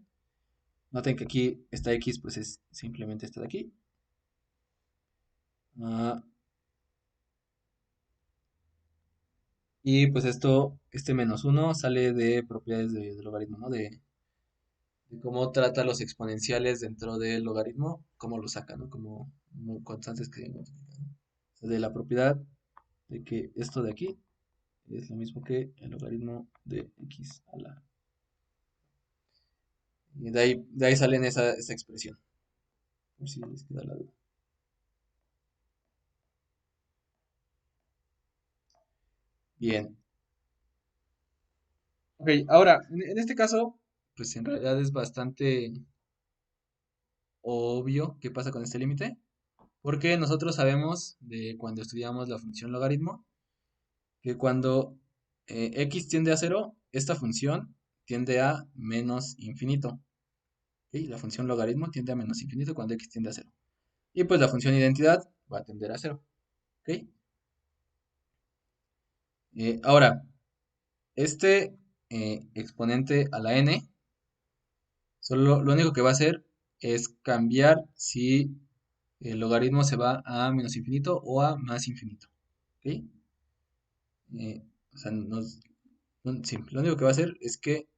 S1: Noten que aquí esta x pues es simplemente esta de aquí. Y pues este menos 1 sale de propiedades del logaritmo, ¿no? De cómo trata los exponenciales dentro del logaritmo, cómo lo saca, ¿no? Como constantes que multiplican, ¿no? O sea, de la propiedad de que esto de aquí es lo mismo que el logaritmo de x a la. Y de ahí salen esa expresión. Por si les queda la duda. Bien. Ok, ahora, en este caso, pues en realidad es bastante obvio qué pasa con este límite, porque nosotros sabemos de cuando estudiamos la función logaritmo, que cuando x tiende a cero, esta función tiende a menos infinito. ¿Ok? La función logaritmo tiende a menos infinito cuando x tiende a cero. Y pues la función identidad va a tender a cero. ¿Ok? Ahora, este exponente a la n, solo lo único que va a hacer es cambiar si el logaritmo se va a menos infinito o a más infinito. ¿Ok? O sea, sí, lo único que va a hacer es que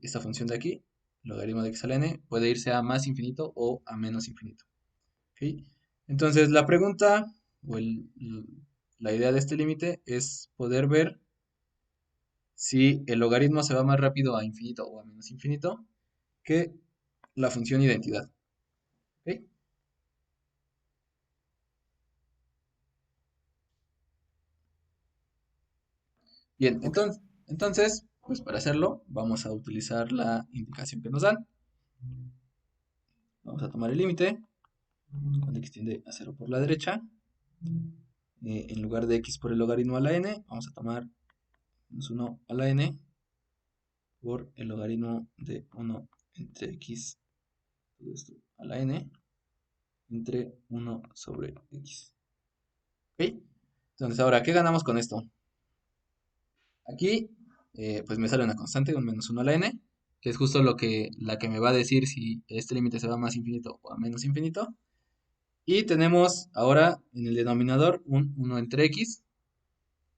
S1: esta función de aquí, logaritmo de x a la n, puede irse a más infinito o a menos infinito. ¿Ok? Entonces, la pregunta o la idea de este límite es poder ver si el logaritmo se va más rápido a infinito o a menos infinito que la función identidad. ¿Ok? Bien,
S2: Ok.
S1: entonces, pues para hacerlo, vamos a utilizar la indicación que nos dan. Vamos a tomar el límite, cuando x tiende a 0 por la derecha. En lugar de x por el logaritmo a la n, vamos a tomar menos 1 a la n por el logaritmo de 1 entre x, todo esto a la n, entre 1 sobre x. ¿Ok? Entonces, ahora, ¿qué ganamos con esto? Aquí, pues me sale una constante, un menos 1 a la n, que es justo la que me va a decir si este límite se va a más infinito o a menos infinito. Y tenemos ahora en el denominador un 1 entre x,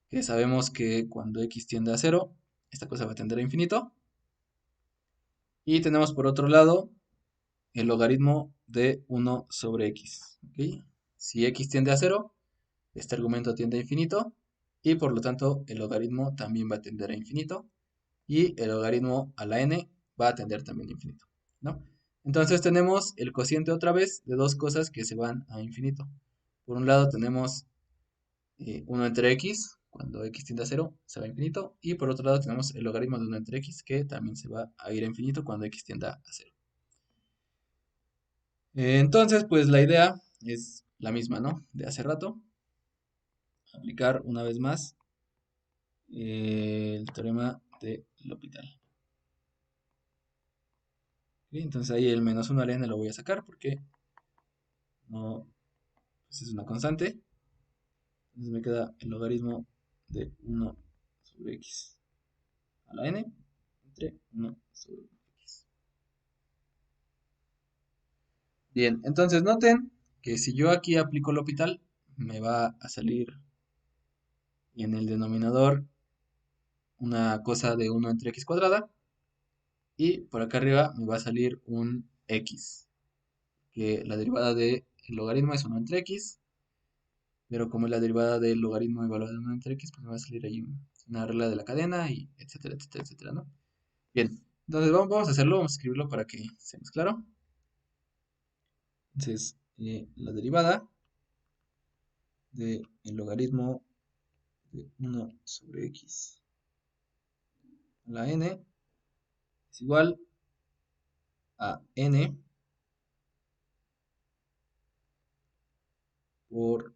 S1: que sabemos que cuando x tiende a 0, esta cosa va a tender a infinito. Y tenemos por otro lado el logaritmo de 1 sobre x. ¿Ok? Si x tiende a 0, este argumento tiende a infinito y por lo tanto el logaritmo también va a tender a infinito y el logaritmo a la n va a tender también a infinito, ¿no? Entonces tenemos el cociente otra vez de dos cosas que se van a infinito. Por un lado tenemos 1 entre x, cuando x tiende a 0 se va a infinito, y por otro lado tenemos el logaritmo de 1 entre x que también se va a ir a infinito cuando x tienda a 0. Entonces, pues la idea es la misma, ¿no? De hace rato. Aplicar una vez más el teorema de L'Hopital. ¿Ok? Entonces ahí el menos 1 al n lo voy a sacar porque no, pues es una constante. Entonces me queda el logaritmo de 1 sobre x a la n entre 1 sobre x. Bien, entonces noten que si yo aquí aplico L'Hopital, me va a salir en el denominador una cosa de 1 entre x cuadrada. Y por acá arriba me va a salir un x, que la derivada del logaritmo es 1 entre x, pero como es la derivada del logaritmo igual a 1 entre x, pues me va a salir ahí una regla de la cadena y etcétera, etcétera, etcétera, ¿no? Bien, Entonces vamos a hacerlo, vamos a escribirlo para que sea más claro. Entonces, la derivada del logaritmo de 1 sobre x a la n es igual a n por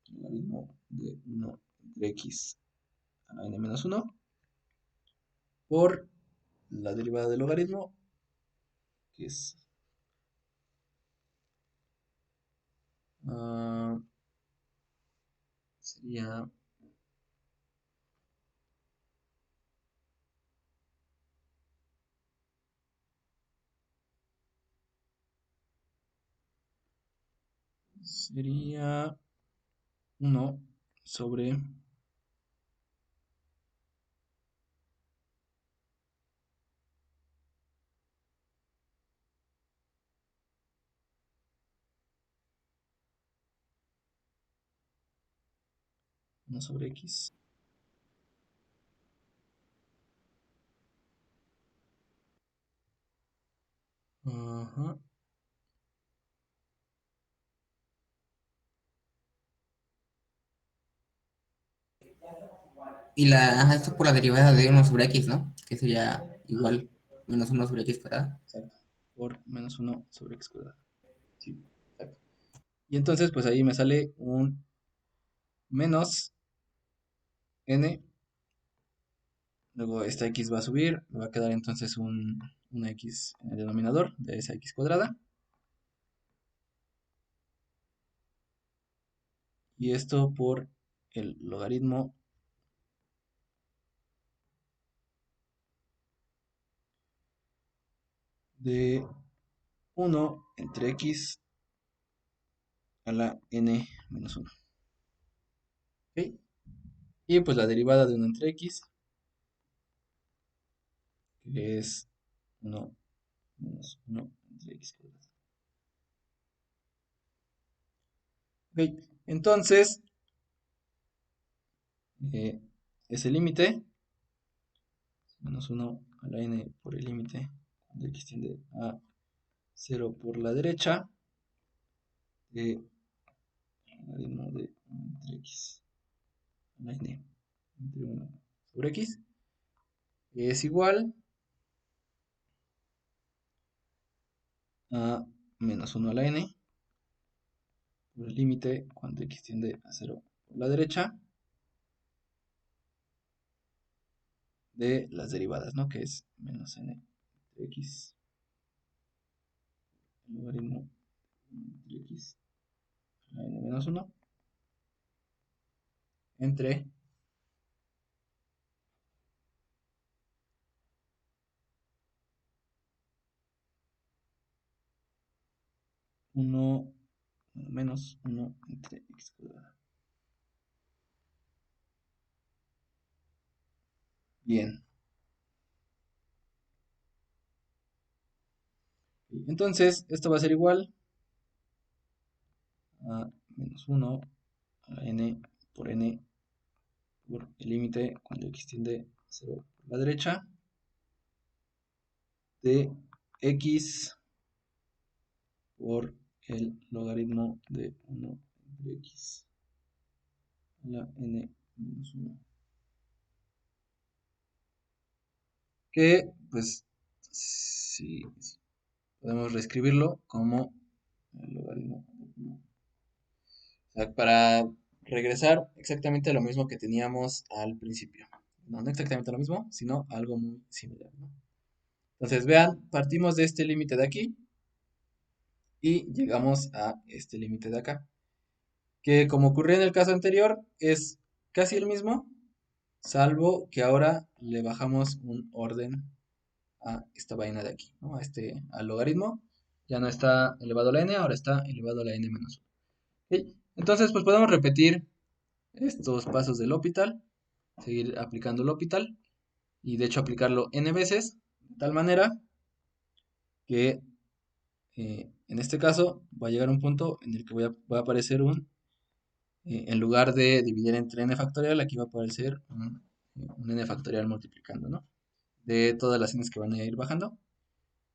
S1: el logaritmo de 1 entre x a la n menos 1 por la derivada del logaritmo, que es sería sería 1 sobre x. Ajá.
S2: Y esto por la derivada de 1 sobre x, ¿no? Que sería igual menos 1 sobre x cuadrado.
S1: Exacto. Por menos 1 sobre x cuadrado. Sí, exacto. Y entonces, pues ahí me sale un menos n. Luego esta x va a subir. Me va a quedar entonces una x en el denominador de esa x cuadrada. Y esto por el logaritmo de 1 entre x a la n menos 1. ¿Ok? Y pues la derivada de 1 entre x, que es 1 menos 1 entre x cuadrado. ¿Ok? Entonces, ese límite, menos 1 a la n por el límite cuando x tiende a 0 por la derecha, de logaritmo de 1 entre x a la n entre 1 sobre x, es igual a menos 1 a la n por el límite cuando x tiende a 0 por la derecha de las derivadas, ¿no? Que es menos n de x, el logaritmo de x a la n menos 1 entre 1 menos 1 entre x cuadrado. Bien. Entonces, esto va a ser igual a menos 1 a la n por el límite cuando x tiende a 0 por la derecha de x por el logaritmo de 1 entre x a la n menos 1. Que, pues, si podemos reescribirlo como el logaritmo de 1. O sea, para regresar exactamente a lo mismo que teníamos al principio. No, no exactamente lo mismo, sino algo muy similar, ¿no? Entonces, vean, partimos de este límite de aquí y llegamos a este límite de acá, que como ocurrió en el caso anterior, es casi el mismo, salvo que ahora le bajamos un orden a esta vaina de aquí, ¿no? Al logaritmo. Ya no está elevado a la n, ahora está elevado a la n menos 1. ¿Ok? Entonces, pues podemos repetir estos pasos del L'Hopital, seguir aplicando el L'Hopital, y de hecho aplicarlo n veces, de tal manera que en este caso va a llegar un punto en el que va a aparecer en lugar de dividir entre n factorial, aquí va a aparecer un n factorial multiplicando, ¿no? de todas las n que van a ir bajando.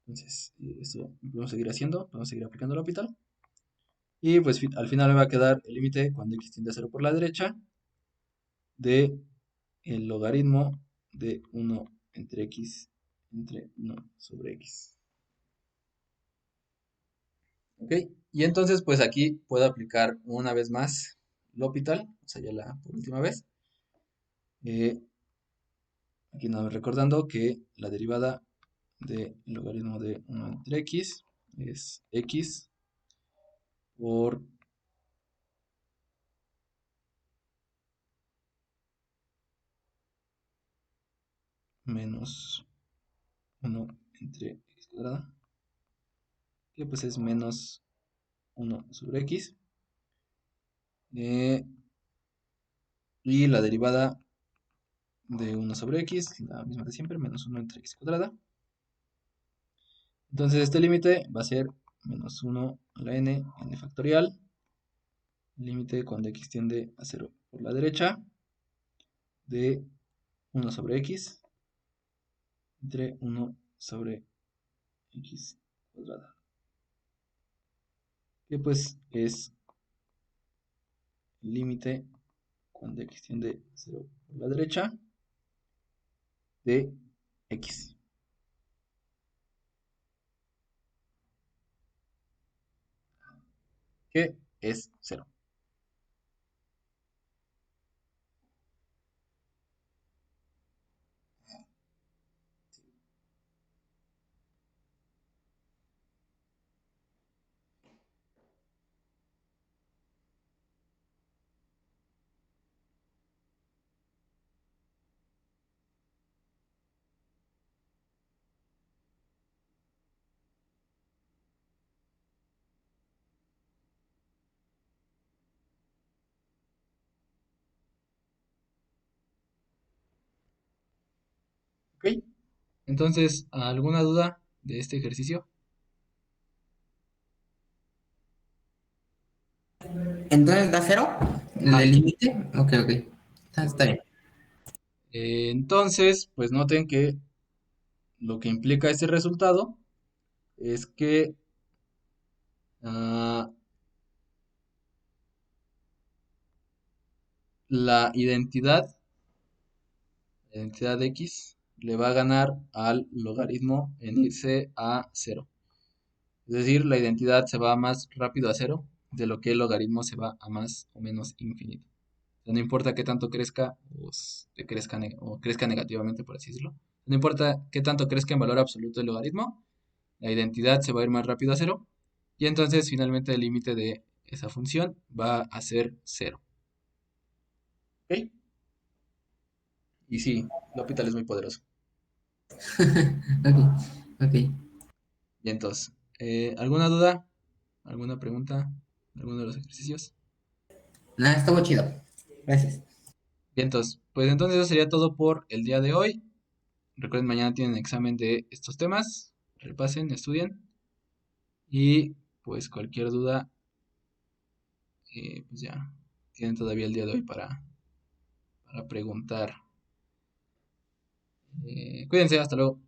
S1: Entonces, eso podemos seguir haciendo, podemos seguir aplicando el L'Hopital. Y pues al final me va a quedar el límite cuando x tiende a 0 por la derecha de el logaritmo de 1 entre x entre 1 sobre x. ¿Ok? Y entonces pues aquí puedo aplicar una vez más L'Hopital, o sea ya la por última vez. Aquí nada más recordando que la derivada del logaritmo de 1 entre x es x por menos 1 entre x cuadrada, que pues es menos 1 sobre x. Y la derivada de 1 sobre x, la misma de siempre, menos 1 entre x cuadrada. Entonces este límite va a ser menos 1 a la n factorial, límite cuando x tiende a 0 por la derecha, de 1 sobre x entre 1 sobre x cuadrada, que pues es el límite cuando x tiende a 0 por la derecha de x. Que es 0. ¿Ok? Entonces, ¿alguna duda de este ejercicio?
S2: Entonces da 0
S1: Ajá.
S2: el límite. Ok, ok. Está bien.
S1: Entonces, pues noten que lo que implica este resultado es que ah, la identidad x, le va a ganar al logaritmo en irse a 0. Es decir, la identidad se va más rápido a 0 de lo que el logaritmo se va a más o menos infinito. O sea, no importa qué tanto crezca o crezca negativamente, por así decirlo. No importa qué tanto crezca en valor absoluto el logaritmo, la identidad se va a ir más rápido a 0. Y entonces finalmente el límite de esa función va a ser 0. ¿Ok? Y sí, L'Hopital es muy poderoso.
S2: Ok, ok.
S1: Y entonces, ¿alguna duda? ¿Alguna pregunta? ¿Alguno de los ejercicios?
S2: Nada, estuvo chido. Gracias.
S1: Bien, entonces eso sería todo por el día de hoy. Recuerden, mañana tienen examen de estos temas. Repasen, estudien. Y pues cualquier duda, pues ya tienen todavía el día de hoy para preguntar. Cuídense, hasta luego.